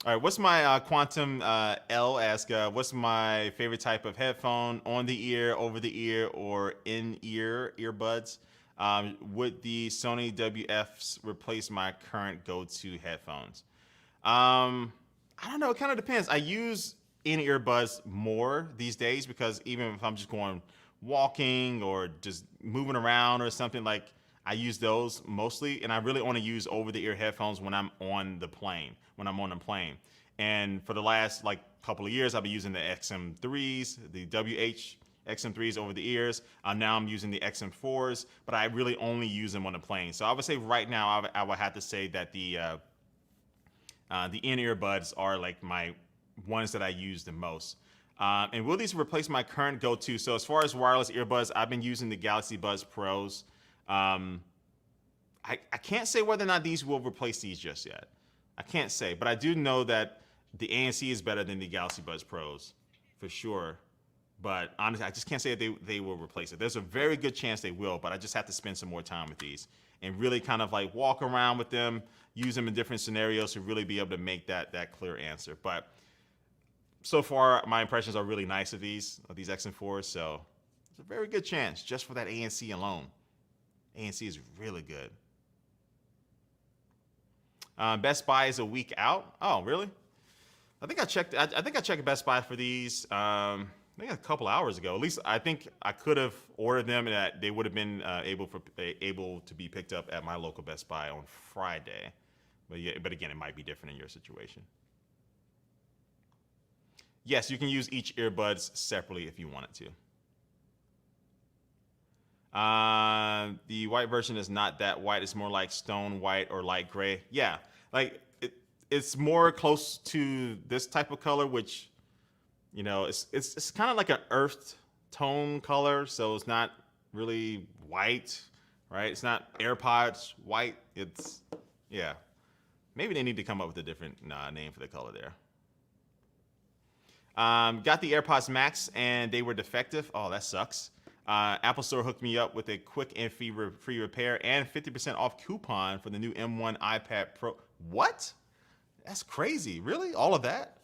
All right, what's my Quantum L ask? What's my favorite type of headphone? On the ear, over the ear, or in ear earbuds? Would the Sony WFs replace my current go-to headphones? I don't know. It kind of depends. I use in earbuds more these days because even if I'm just going walking or just moving around or something, like I use those mostly, and I really only use over-the-ear headphones when I'm on the plane. When I'm on the plane, and for the last like couple of years, I've been using the XM3s, the WH-XM3s over the ears. Now I'm using the XM4s, but I really only use them on the plane. So I would say right now, I would have to say that the in-ear buds are like my ones that I use the most. And will these replace my current go-to? So as far as wireless earbuds, I've been using the Galaxy Buds Pros. I can't say whether or not these will replace these just yet. I can't say, but I do know that the ANC is better than the Galaxy Buds Pros, for sure. But honestly, I just can't say that they will replace it. There's a very good chance they will, but I just have to spend some more time with these and really kind of like walk around with them, use them in different scenarios to really be able to make that clear answer. But so far, my impressions are really nice of these XM4s, so it's a very good chance just for that ANC alone. ANC is really good. Best Buy is a week out. Oh, really? I think I checked. I think I checked Best Buy for these. I think a couple hours ago. At least I think I could have ordered them, and that they would have been able to be picked up at my local Best Buy on Friday. But yeah, but again, it might be different in your situation. Yes, you can use each earbuds separately if you wanted to. The white version is not that white. It's more like stone white or light gray. Yeah, like it's more close to this type of color, which, you know, it's kind of like an earthed tone color. So it's not really white, right? It's not AirPods white. It's, yeah. Maybe they need to come up with a different name for the color there. Got the AirPods Max and they were defective. Oh, that sucks. Apple Store hooked me up with a quick and free repair and 50% off coupon for the new M1 iPad Pro. What? That's crazy. Really? All of that?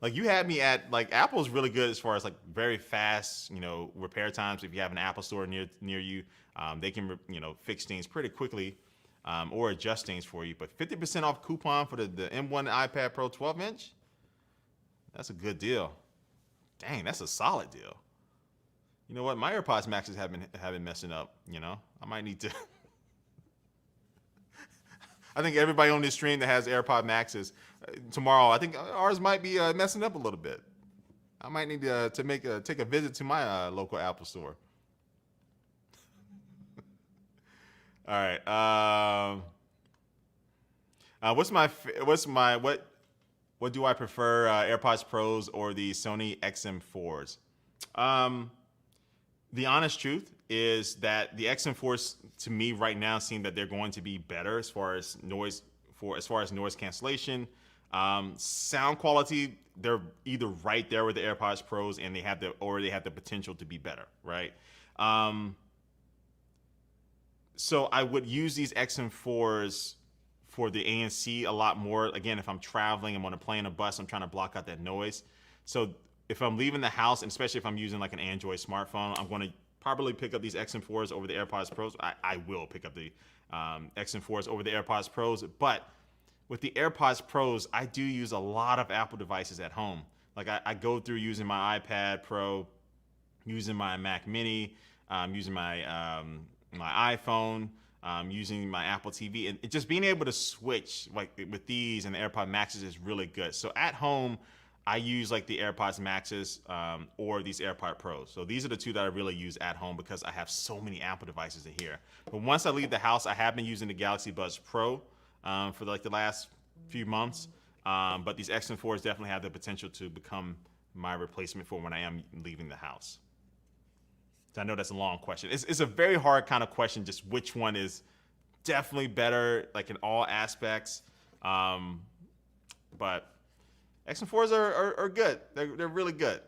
Like, you had me at, like, Apple's really good as far as like very fast, you know, repair times. If you have an Apple Store near you, they can, you know, fix things pretty quickly or adjust things for you. But 50% off coupon for the M1 iPad Pro 12-inch? That's a good deal. Dang, that's a solid deal. You know what? My AirPods Maxes have been messing up. You know, I might need to. I think everybody on this stream that has AirPod Maxes tomorrow, I think ours might be messing up a little bit. I might need to take a visit to my local Apple Store. All right. What do I prefer? AirPods Pros or the Sony XM4s? The honest truth is that the XM4s, to me right now, seem that they're going to be better as far as noise cancellation, sound quality. They're either right there with the AirPods Pros, and they have the potential to be better, right? So I would use these XM4s for the ANC a lot more. Again, if I'm traveling, I'm on a plane, a bus, I'm trying to block out that noise. So if I'm leaving the house, and especially if I'm using like an Android smartphone, I'm going to probably pick up these XM4s over the AirPods Pros. I will pick up the XM4s over the AirPods Pros. But with the AirPods Pros, I do use a lot of Apple devices at home. Like I go through using my iPad Pro, using my Mac Mini, using my my iPhone, using my Apple TV, and just being able to switch like with these and the AirPod Maxes is really good. So at home, I use like the AirPods Maxes or these AirPod Pros. So these are the two that I really use at home because I have so many Apple devices in here. But once I leave the house, I have been using the Galaxy Buds Pro for like the last few months. But these XM4s definitely have the potential to become my replacement for when I am leaving the house. So I know that's a long question. It's a very hard kind of question, just which one is definitely better, like in all aspects. But XM4s are good. They're really good.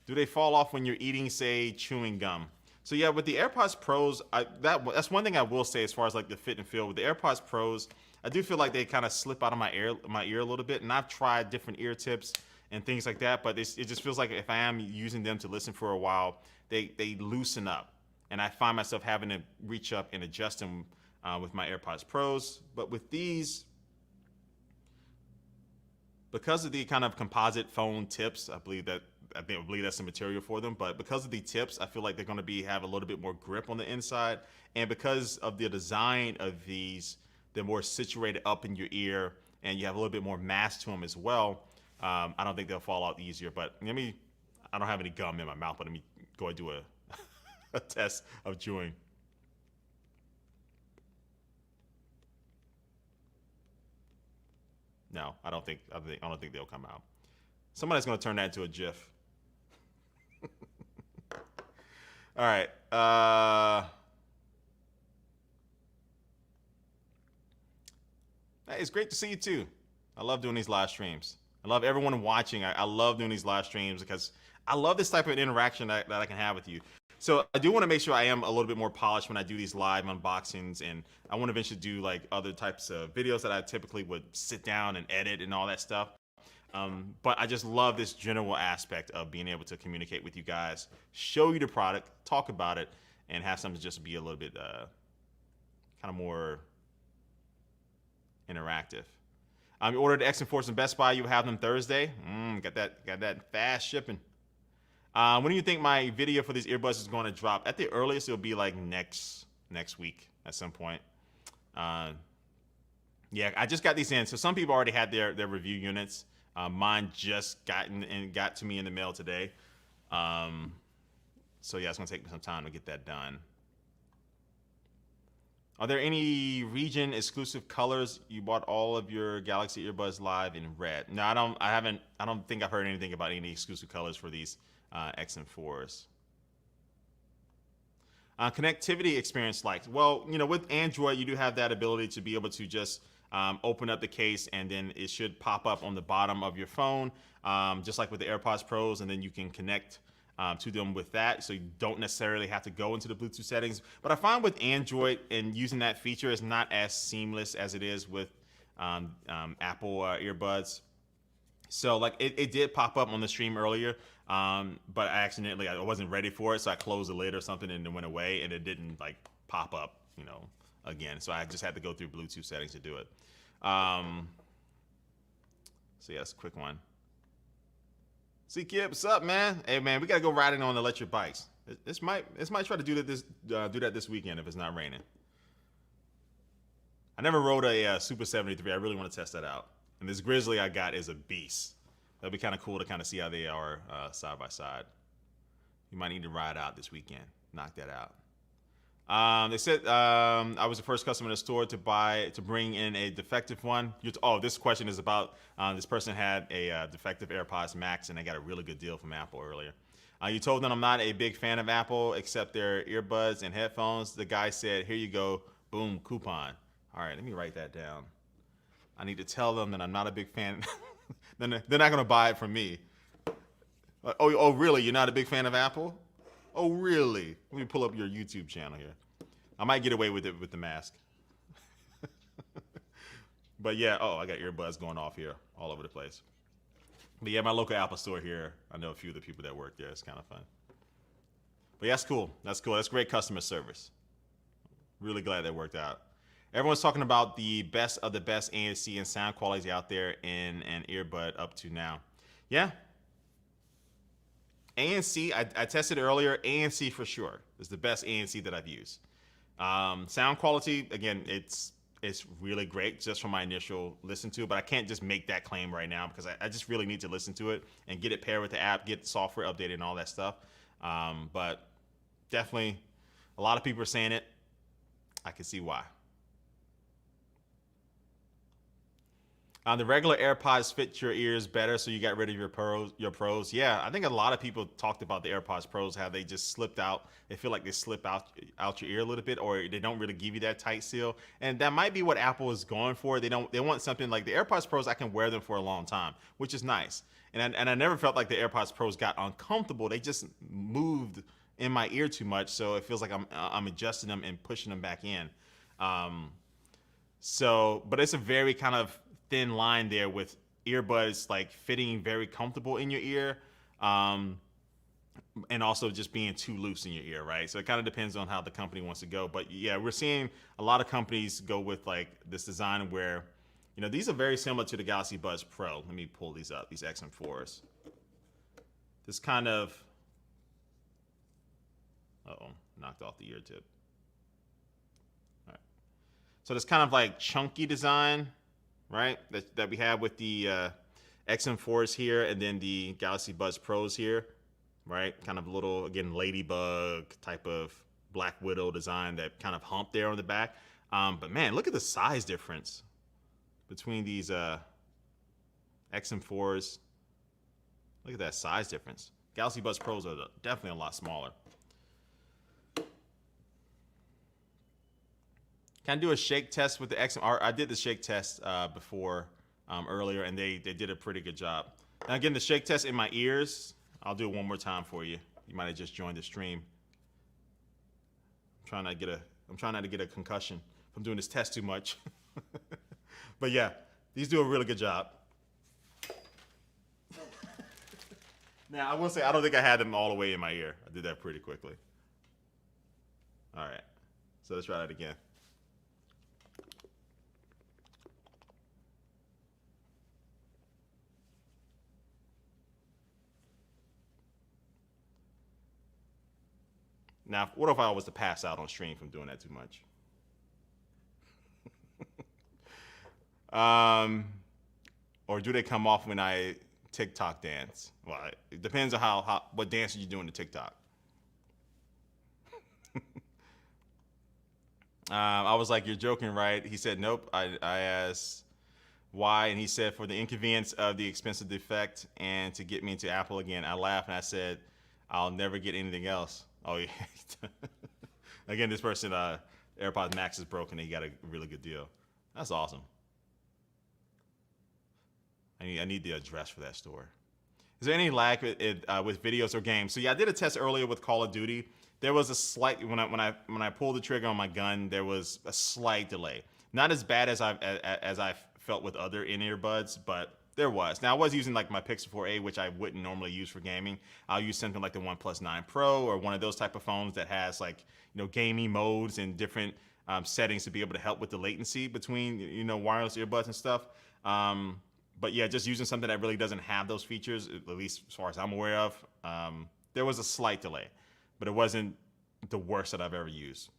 Do they fall off when you're eating, say, chewing gum? So yeah, with the AirPods Pros, that's one thing I will say as far as like the fit and feel. With the AirPods Pros, I do feel like they kind of slip out of my ear a little bit, and I've tried different ear tips and things like that, but it just feels like if I am using them to listen for a while, they loosen up, and I find myself having to reach up and adjust them with my AirPods Pros. But with these, because of the kind of composite phone tips, I believe that's the material for them. But because of the tips, I feel like they're going to have a little bit more grip on the inside, and because of the design of these, they're more situated up in your ear, and you have a little bit more mass to them as well. I don't think they'll fall out easier. But I don't have any gum in my mouth, but let me go and do a test of chewing. No, I don't think they'll come out. Somebody's gonna turn that into a GIF. All right. Hey, it's great to see you too. I love doing these live streams. I love everyone watching. I love doing these live streams because I love this type of interaction that I can have with you. So I do want to make sure I am a little bit more polished when I do these live unboxings, and I want to eventually do like other types of videos that I typically would sit down and edit and all that stuff. But I just love this general aspect of being able to communicate with you guys, show you the product, talk about it, and have something just be a little bit kind of more interactive. You ordered the XM4s from Best Buy. You have them Thursday. Got that fast shipping. When do you think my video for these earbuds is going to drop? At the earliest, it'll be like next week at some point. Yeah, I just got these in. So some people already had their review units. Mine just got to me in the mail today. So yeah, it's going to take me some time to get that done. Are there any region exclusive colors? You bought all of your Galaxy earbuds live in red. No, I don't think I've heard anything about any exclusive colors for these XM4s. Connectivity experience liked. Well, with Android, you do have that ability to be able to just open up the case, and then it should pop up on the bottom of your phone, just like with the AirPods Pros, and then you can connect to them with that, so you don't necessarily have to go into the Bluetooth settings. But I find with Android and using that feature is not as seamless as it is with Apple earbuds. So like it did pop up on the stream earlier, but I wasn't ready for it, so I closed the lid or something and it went away, and it didn't like pop up, again. So I just had to go through Bluetooth settings to do it. So yeah, that's a quick one. See, Kip, what's up, man? Hey, man, we gotta go riding on electric bikes. This might try to do that this weekend if it's not raining. I never rode a Super 73. I really want to test that out. And this Grizzly I got is a beast. That'd be kind of cool to kind of see how they are side by side. You might need to ride out this weekend. Knock that out. They said I was the first customer in the store to bring in a defective one. This question is about this person had a defective AirPods Max, and they got a really good deal from Apple earlier. You told them I'm not a big fan of Apple except their earbuds and headphones. The guy said, "Here you go, boom, coupon." All right, let me write that down. I need to tell them that I'm not a big fan. They're not gonna buy it from me. Oh, really? You're not a big fan of Apple? Oh, really? Let me pull up your YouTube channel here. I might get away with it with the mask. But yeah, I got earbuds going off here all over the place. But yeah, my local Apple store here, I know a few of the people that work there. It's kind of fun. But yeah, that's cool. That's cool. That's great customer service. Really glad that worked out. Everyone's talking about the best of the best ANC and sound quality out there in an earbud up to now. Yeah. ANC, I tested earlier. ANC for sure is the best ANC that I've used. Sound quality, again, it's really great just from my initial listen to, but I can't just make that claim right now because I just really need to listen to it and get it paired with the app, get the software updated and all that stuff. But definitely a lot of people are saying it. I can see why. The regular AirPods fit your ears better, so you got rid of your pros. Yeah, I think a lot of people talked about the AirPods Pros, how they just slipped out. They feel like they slip out your ear a little bit, or they don't really give you that tight seal. And that might be what Apple is going for. They want something like the AirPods Pros. I can wear them for a long time, which is nice. And I never felt like the AirPods Pros got uncomfortable. They just moved in my ear too much, so it feels like I'm adjusting them and pushing them back in. But it's a very kind of thin line there with earbuds like fitting very comfortable in your ear, and also just being too loose in your ear, right? So it kind of depends on how the company wants to go. But yeah, we're seeing a lot of companies go with like this design where, these are very similar to the Galaxy Buds Pro. Let me pull these up, these XM4s. This kind of, knocked off the ear tip. All right. So this kind of like chunky design, right? That we have with the XM4s here, and then the Galaxy Buds Pros here, right? Kind of a little, again, ladybug type of Black Widow design, that kind of hump there on the back. But man, look at the size difference between these XM4s. Look at that size difference. Galaxy Buds Pros are definitely a lot smaller. Can I do a shake test with the XM? I did the shake test before earlier, and they did a pretty good job. Now again, the shake test in my ears, I'll do it one more time for you. You might have just joined the stream. I'm trying not to get a concussion from doing this test too much. But yeah, these do a really good job. Now, I will say, I don't think I had them all the way in my ear. I did that pretty quickly. All right, so let's try that again. Now, what if I was to pass out on stream from doing that too much? Or do they come off when I TikTok dance? Well, it depends on what dance you do in the TikTok. I was like, you're joking, right? He said, nope. I asked why, and he said, for the inconvenience of the expensive defect and to get me into Apple again. I laughed and I said, I'll never get anything else. Oh yeah. Again, this person, AirPods Max is broken and he got a really good deal. That's awesome. I need the address for that store. Is there any lag with videos or games? So yeah, I did a test earlier with Call of Duty. There was a slight, when I pulled the trigger on my gun, there was a slight delay. Not as bad as I felt with other in-ear buds, but there was. Now I was using like my Pixel 4a, which I wouldn't normally use for gaming. I'll use something like the OnePlus 9 Pro or one of those type of phones that has like, gaming modes and different settings to be able to help with the latency between, wireless earbuds and stuff. But yeah, just using something that really doesn't have those features, at least as far as I'm aware of, there was a slight delay, but it wasn't the worst that I've ever used.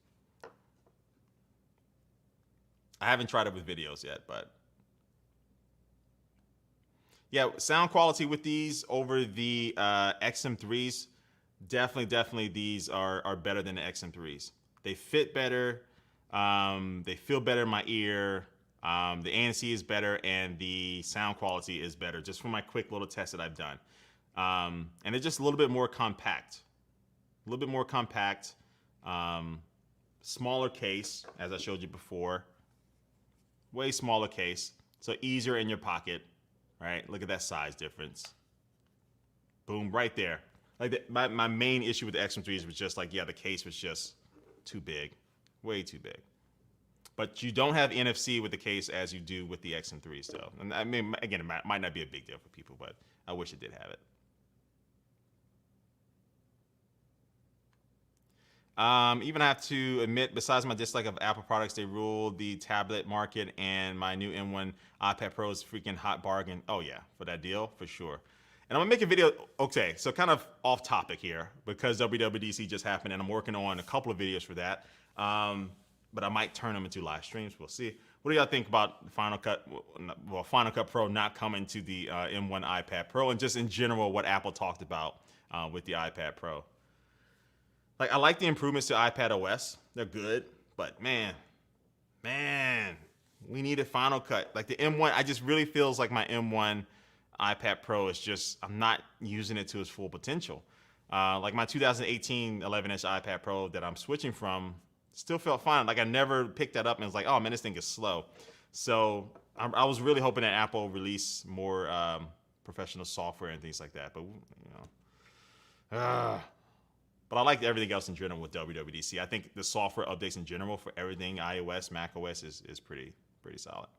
I haven't tried it with videos yet, but yeah, sound quality with these over the XM3s, definitely these are better than the XM3s. They fit better, they feel better in my ear. The ANC is better and the sound quality is better, just from my quick little test that I've done. And they're just a little bit more compact. Smaller case, as I showed you before. Way smaller case, so easier in your pocket, right? Look at that size difference. Boom, right there. Like my main issue with the XM3s was just like, yeah, the case was just too big, way too big. But you don't have NFC with the case as you do with the XM3s, though. And I mean, again, it might not be a big deal for people, but I wish it did have it. Even I have to admit, besides my dislike of Apple products, they rule the tablet market, and my new M1 iPad Pro is a freaking hot bargain. Oh yeah, for that deal, for sure. And I'm gonna make a video, okay, so kind of off topic here, because WWDC just happened, and I'm working on a couple of videos for that. But I might turn them into live streams. We'll see. What do y'all think about Final Cut? Well, Final Cut Pro not coming to the M1 iPad Pro, and just in general what Apple talked about with the iPad Pro. Like, I like the improvements to iPad OS. They're good, but man, we needed Final Cut. Like the M1, I just really feels like my M1 iPad Pro is just, I'm not using it to its full potential. Like my 2018 11-inch iPad Pro that I'm switching from, still felt fine. Like I never picked that up and was like, oh man, this thing is slow. So I was really hoping that Apple release more professional software and things like that. But but But I like everything else in general with WWDC. I think the software updates in general for everything iOS, macOS is pretty solid.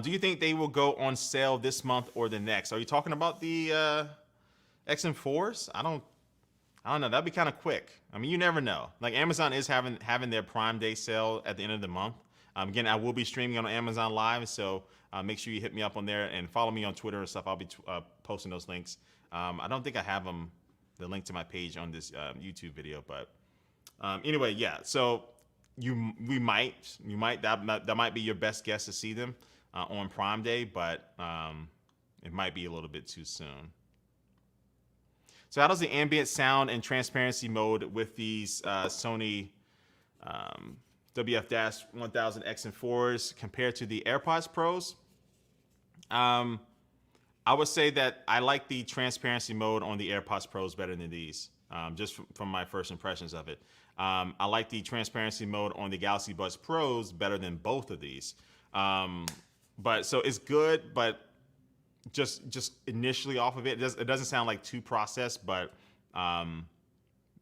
Do you think they will go on sale this month or the next? Are you talking about the XM4s? I don't know. That'd be kind of quick. I mean, you never know. Like Amazon is having their Prime Day sale at the end of the month. Again, I will be streaming on Amazon Live, so make sure you hit me up on there and follow me on Twitter and stuff. I'll be posting those links. I don't think I have the link to my page on this YouTube video, but anyway, yeah. So we might that might be your best guess to see them on Prime Day, but it might be a little bit too soon. So how does the ambient sound and transparency mode with these Sony WF-1000XM4s compare to the AirPods Pros? I would say that I like the transparency mode on the AirPods Pros better than these, just from my first impressions of it. I like the transparency mode on the Galaxy Buds Pros better than both of these. But so it's good, but just initially off of it, it doesn't sound like too processed, but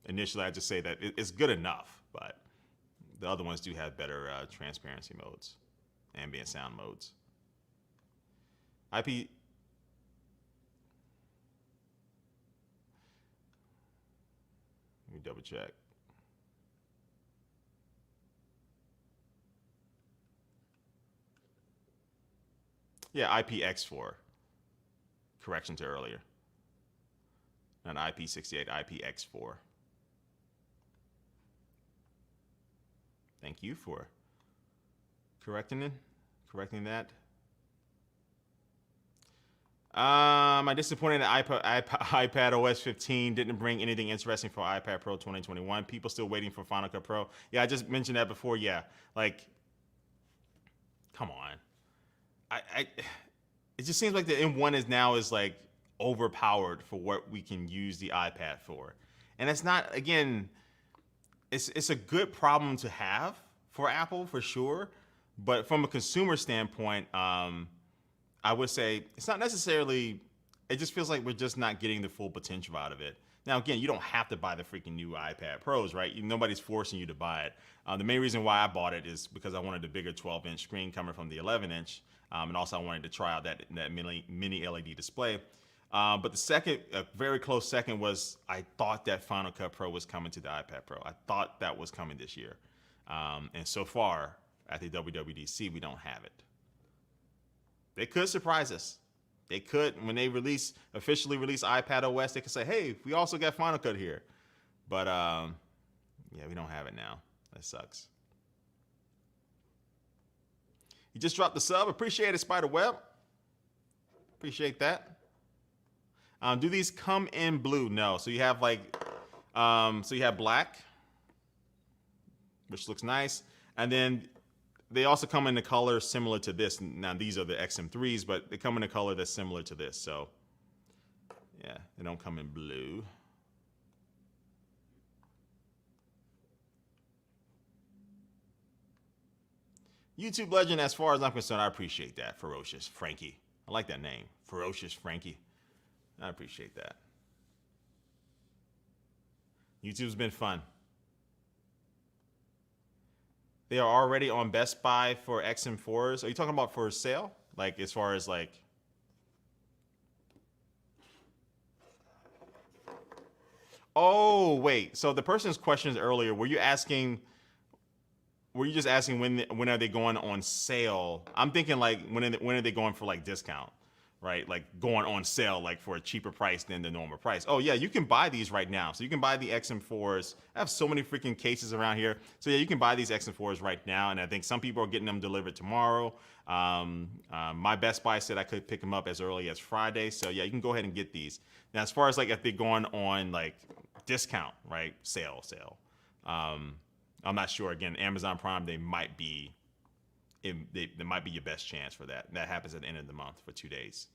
initially I just say that it's good enough, but the other ones do have better transparency modes, ambient sound modes. Let me double check. Yeah, IPX4. Correction to earlier. Not IP68, IPX4. Thank you for correcting that. I'm disappointed that iPad OS 15 didn't bring anything interesting for iPad Pro 2021. People still waiting for Final Cut Pro. Yeah, I just mentioned that before. Yeah, like, come on. It just seems like the M1 is like overpowered for what we can use the iPad for, and it's not. Again, it's a good problem to have for Apple for sure, but from a consumer standpoint, I would say it's not necessarily. It just feels like we're just not getting the full potential out of it. Now, again, you don't have to buy the freaking new iPad Pros, right? Nobody's forcing you to buy it. The main reason why I bought it is because I wanted a bigger 12-inch screen coming from the 11-inch, and also I wanted to try out that mini LED display. But the second, a very close second, was I thought that Final Cut Pro was coming to the iPad Pro. I thought that was coming this year. And so far, at the WWDC, we don't have it. They could surprise us. They could, when they officially release iPad OS, they could say, hey, we also got Final Cut here. But yeah, we don't have it now. That sucks. You just dropped the sub. Appreciate it, Spiderweb. Appreciate that. Do these come in blue? No. So you have so you have black, which looks nice. And then they also come in a color similar to this. Now, these are the XM3s, but they come in a color that's similar to this. So, yeah, they don't come in blue. YouTube legend, as far as I'm concerned, I appreciate that. Ferocious Frankie. I like that name. Ferocious Frankie. I appreciate that. YouTube's been fun. They are already on Best Buy for XM4s. Are you talking about for sale? Like, as far as like... Oh, wait. So the person's questions earlier, were you just asking when are they going on sale? I'm thinking like when are they going for like discount, right? Like going on sale like for a cheaper price than the normal price. Oh yeah, you can buy these right now. So you can buy the XM4s. I have so many freaking cases around here. So yeah, you can buy these XM4s right now, and I think some people are getting them delivered tomorrow. My Best Buy said I could pick them up as early as Friday. So yeah, you can go ahead and get these. Now as far as like if they're going on like discount, right? Sale. I'm not sure. Again, Amazon Prime, they might be your best chance for that. That happens at the end of the month for 2 days.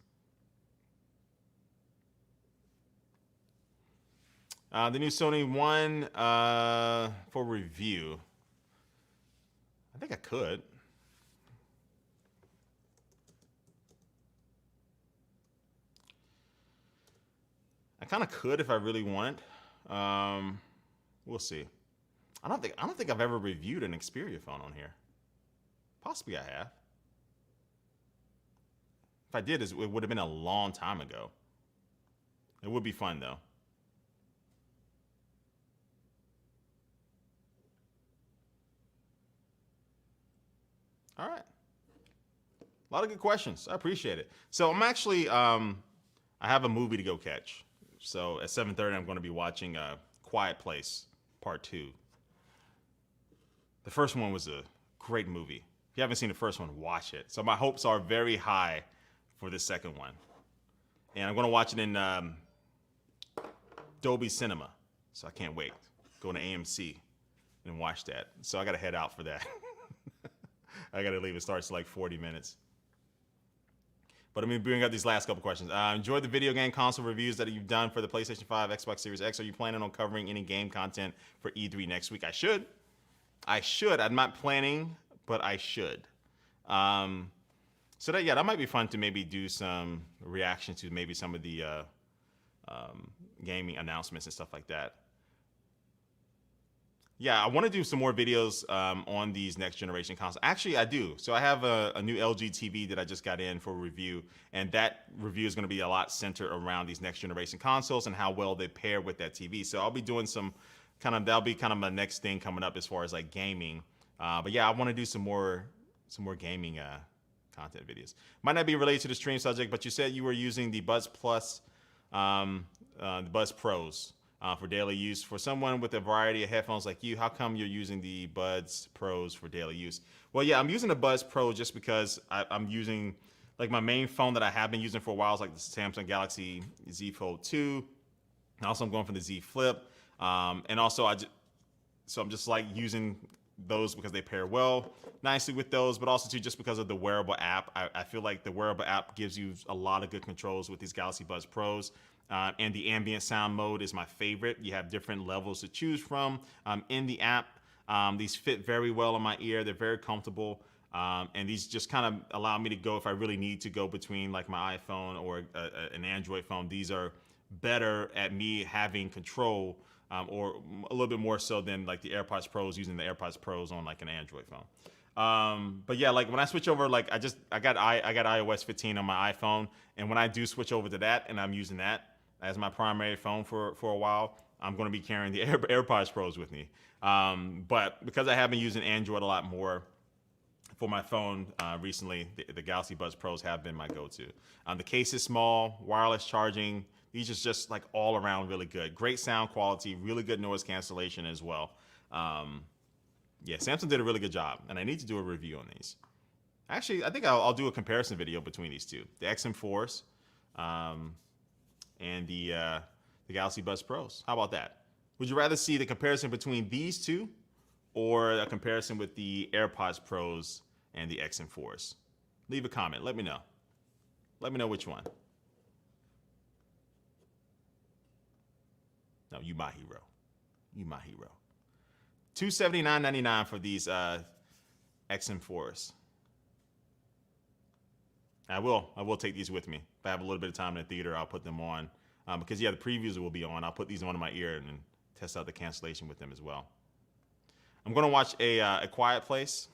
The new Sony One for review. I think I could. kind of could if I really want. We'll see. I don't think I've ever reviewed an Xperia phone on here. Possibly I have. If I did, it would have been a long time ago. It would be fun though. All right. A lot of good questions. I appreciate it. So I'm actually, I have a movie to go catch. So at 7:30, I'm going to be watching Quiet Place Part 2. The first one was a great movie. If you haven't seen the first one, watch it. So my hopes are very high for the second one. And I'm going to watch it in Dolby Cinema. So I can't wait. Go to AMC and watch that. So I got to head out for that. I got to leave. It starts in like 40 minutes. But I'm going to bring up these last couple questions. Enjoyed the video game console reviews that you've done for the PlayStation 5, Xbox Series X. Are you planning on covering any game content for E3 next week? I should. I'm not planning, but I should. So that might be fun to maybe do some reaction to maybe some of the gaming announcements and stuff like that. Yeah, I want to do some more videos on these next generation consoles. Actually, I do. So I have a new LG TV that I just got in for review, and that review is going to be a lot centered around these next generation consoles and how well they pair with that TV. So I'll be doing that'll be kind of my next thing coming up as far as like gaming. But yeah, I want to do some more gaming content videos. Might not be related to the stream subject, but you said you were using the Buds Plus, the Buds Pros. For daily use. For someone with a variety of headphones like you, how come you're using the Buds Pros for daily use? Well, yeah, I'm using the Buds Pro just because I'm using, like, my main phone that I have been using for a while is like the Samsung Galaxy Z Fold 2. Also, I'm going for the Z Flip. And also, I'm just like using those because they pair well nicely with those, but also too just because of the wearable app. I feel like the wearable app gives you a lot of good controls with these Galaxy Buds Pros. And the ambient sound mode is my favorite. You have different levels to choose from in the app. These fit very well on my ear. They're very comfortable. And these just kind of allow me to go if I really need to go between like my iPhone or an Android phone. These are better at me having control or a little bit more so than like the AirPods Pros, using the AirPods Pros on like an Android phone. But yeah, like when I switch over, like I got iOS 15 on my iPhone, and when I do switch over to that and I'm using that as my primary phone for a while, I'm going to be carrying the AirPods Pros with me. But because I have been using Android a lot more for my phone recently, the Galaxy Buds Pros have been my go-to. The case is small, wireless charging. These are just like all around really good. Great sound quality, really good noise cancellation as well. Yeah, Samsung did a really good job, and I need to do a review on these. Actually, I think I'll do a comparison video between these two, the XM4s and the Galaxy Buds Pros. How about that? Would you rather see the comparison between these two or a comparison with the AirPods Pros and the XM4s? Leave a comment. Let me know. Let me know which one. No, you my hero. You my hero. $279.99 for these XM4s. I will take these with me. If I have a little bit of time in the theater, I'll put them on. Because yeah, the previews will be on. I'll put these on in my ear and test out the cancellation with them as well. I'm gonna watch a Quiet Place.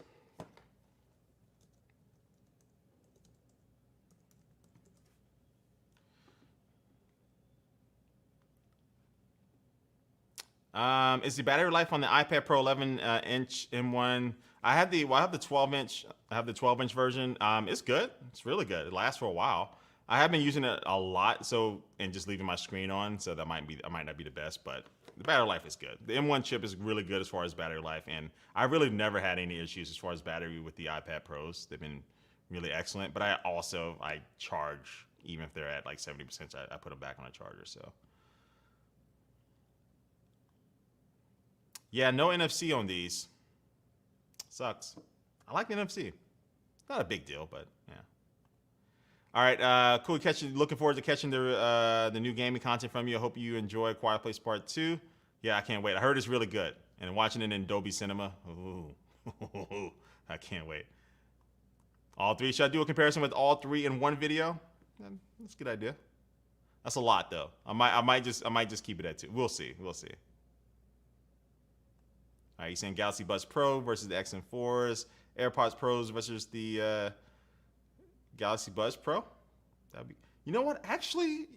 Is the battery life on the iPad Pro 11-inch M1? I have the 12-inch. I have the 12-inch version. It's good. It's really good. It lasts for a while. I have been using it a lot, and just leaving my screen on, so I might not be the best, but the battery life is good. The M1 chip is really good as far as battery life, and I really never had any issues as far as battery with the iPad Pros. They've been really excellent, but I charge even if they're at like 70%. I put them back on a charger, so. Yeah, no NFC on these. Sucks. I like the NFC. It's not a big deal, but yeah. All right, cool. Looking forward to catching the new gaming content from you. I hope you enjoy Quiet Place Part 2. Yeah, I can't wait. I heard it's really good. And watching it in Dolby Cinema, ooh, I can't wait. All three. Should I do a comparison with all three in one video? That's a good idea. That's a lot though. I might just keep it at 2. We'll see. We'll see. All right, you're saying Galaxy Buds Pro versus the XM4s, AirPods Pros versus the Galaxy Buds Pro. That'd be. You know what? Actually,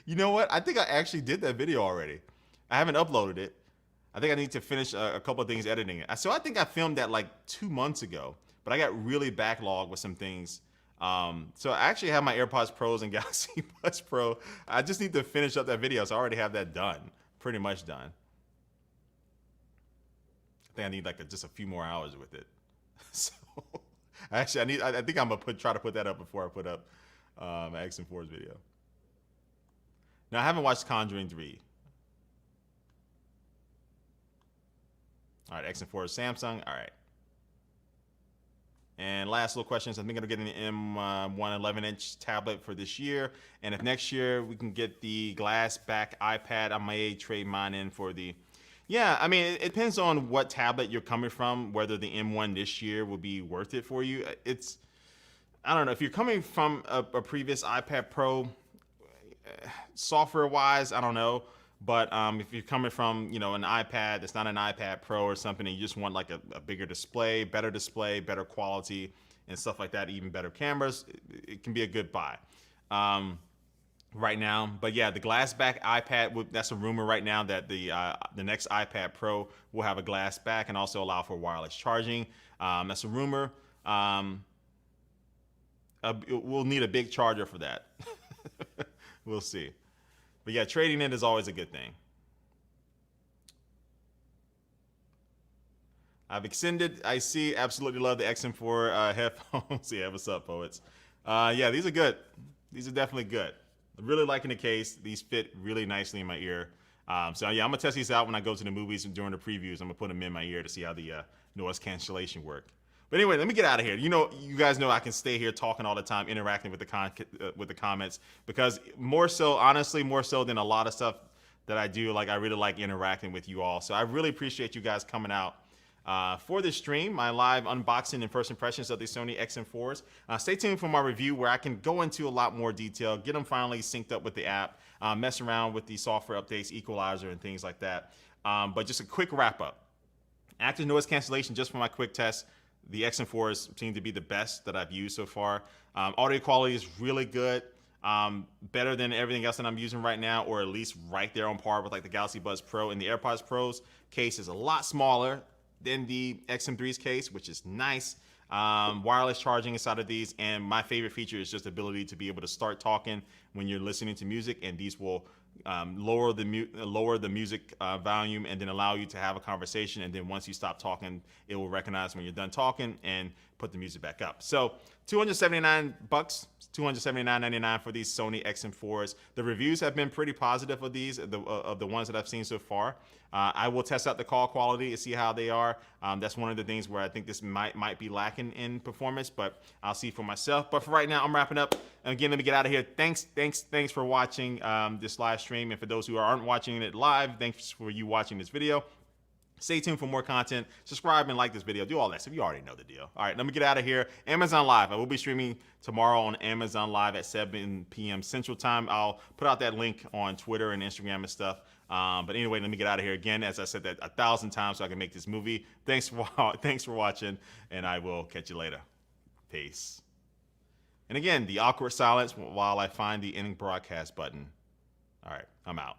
you know what? I think I actually did that video already. I haven't uploaded it. I think I need to finish a couple of things editing it. So I think I filmed that like 2 months ago, but I got really backlogged with some things. So I actually have my AirPods Pros and Galaxy Buds Pro. I just need to finish up that video. So I already have that done, pretty much done. I think I need like just a few more hours with it. So actually, I think I'm gonna try to put that up before I put up my XM4's video. Now I haven't watched Conjuring 3. All right, XM4 is Samsung. All right. And last little questions. I think I'm getting an M1 11-inch tablet for this year. And if next year we can get the glass back iPad, I may trade mine in for the. Yeah, I mean, it depends on what tablet you're coming from, whether the M1 this year will be worth it for you. I don't know. If you're coming from a previous iPad Pro, software-wise, I don't know. But if you're coming from, an iPad that's not an iPad Pro or something, and you just want like a bigger display, better quality, and stuff like that, even better cameras, it can be a good buy right now. But yeah, the glass back iPad, that's a rumor right now that the next iPad Pro will have a glass back and also allow for wireless charging. That's a rumor. We'll need a big charger for that. We'll see. But yeah, trading in is always a good thing. I've extended. I see. Absolutely love the XM4 headphones. Yeah, what's up, poets? Yeah, these are good. These are definitely good. I'm really liking the case. These fit really nicely in my ear. So yeah, I'm gonna test these out when I go to the movies and during the previews. I'm gonna put them in my ear to see how the noise cancellation work. But anyway, let me get out of here. You guys know I can stay here talking all the time, interacting with the comments, because honestly, more so than a lot of stuff that I do, like I really like interacting with you all. So I really appreciate you guys coming out for this stream, my live unboxing and first impressions of the Sony XM4s. Stay tuned for my review where I can go into a lot more detail, get them finally synced up with the app, mess around with the software updates, equalizer, and things like that. But just a quick wrap up. Active noise cancellation, just for my quick test. The XM4s seem to be the best that I've used so far. Audio quality is really good, better than everything else that I'm using right now, or at least right there on par with like the Galaxy Buds Pro. And the AirPods Pro's case is a lot smaller than the XM3's case, which is nice. Wireless charging inside of these, and my favorite feature is just the ability to be able to start talking when you're listening to music, and these will lower the music volume and then allow you to have a conversation, and then once you stop talking, it will recognize when you're done talking and put the music back up. So $279, $279.99 for these Sony XM4s. The reviews have been pretty positive of these, of the ones that I've seen so far. I will test out the call quality and see how they are. That's one of the things where I think this might be lacking in performance, but I'll see for myself. But for right now, I'm wrapping up. And again, let me get out of here. Thanks for watching this live stream. And for those who aren't watching it live, thanks for you watching this video. Stay tuned for more content. Subscribe and like this video. Do all that stuff. You already know the deal. All right, let me get out of here. Amazon Live. I will be streaming tomorrow on Amazon Live at 7 p.m. Central Time. I'll put out that link on Twitter and Instagram and stuff. But anyway, let me get out of here again. As I said that 1,000 times so I can make this movie. Thanks for watching, and I will catch you later. Peace. And again, the awkward silence while I find the ending broadcast button. All right, I'm out.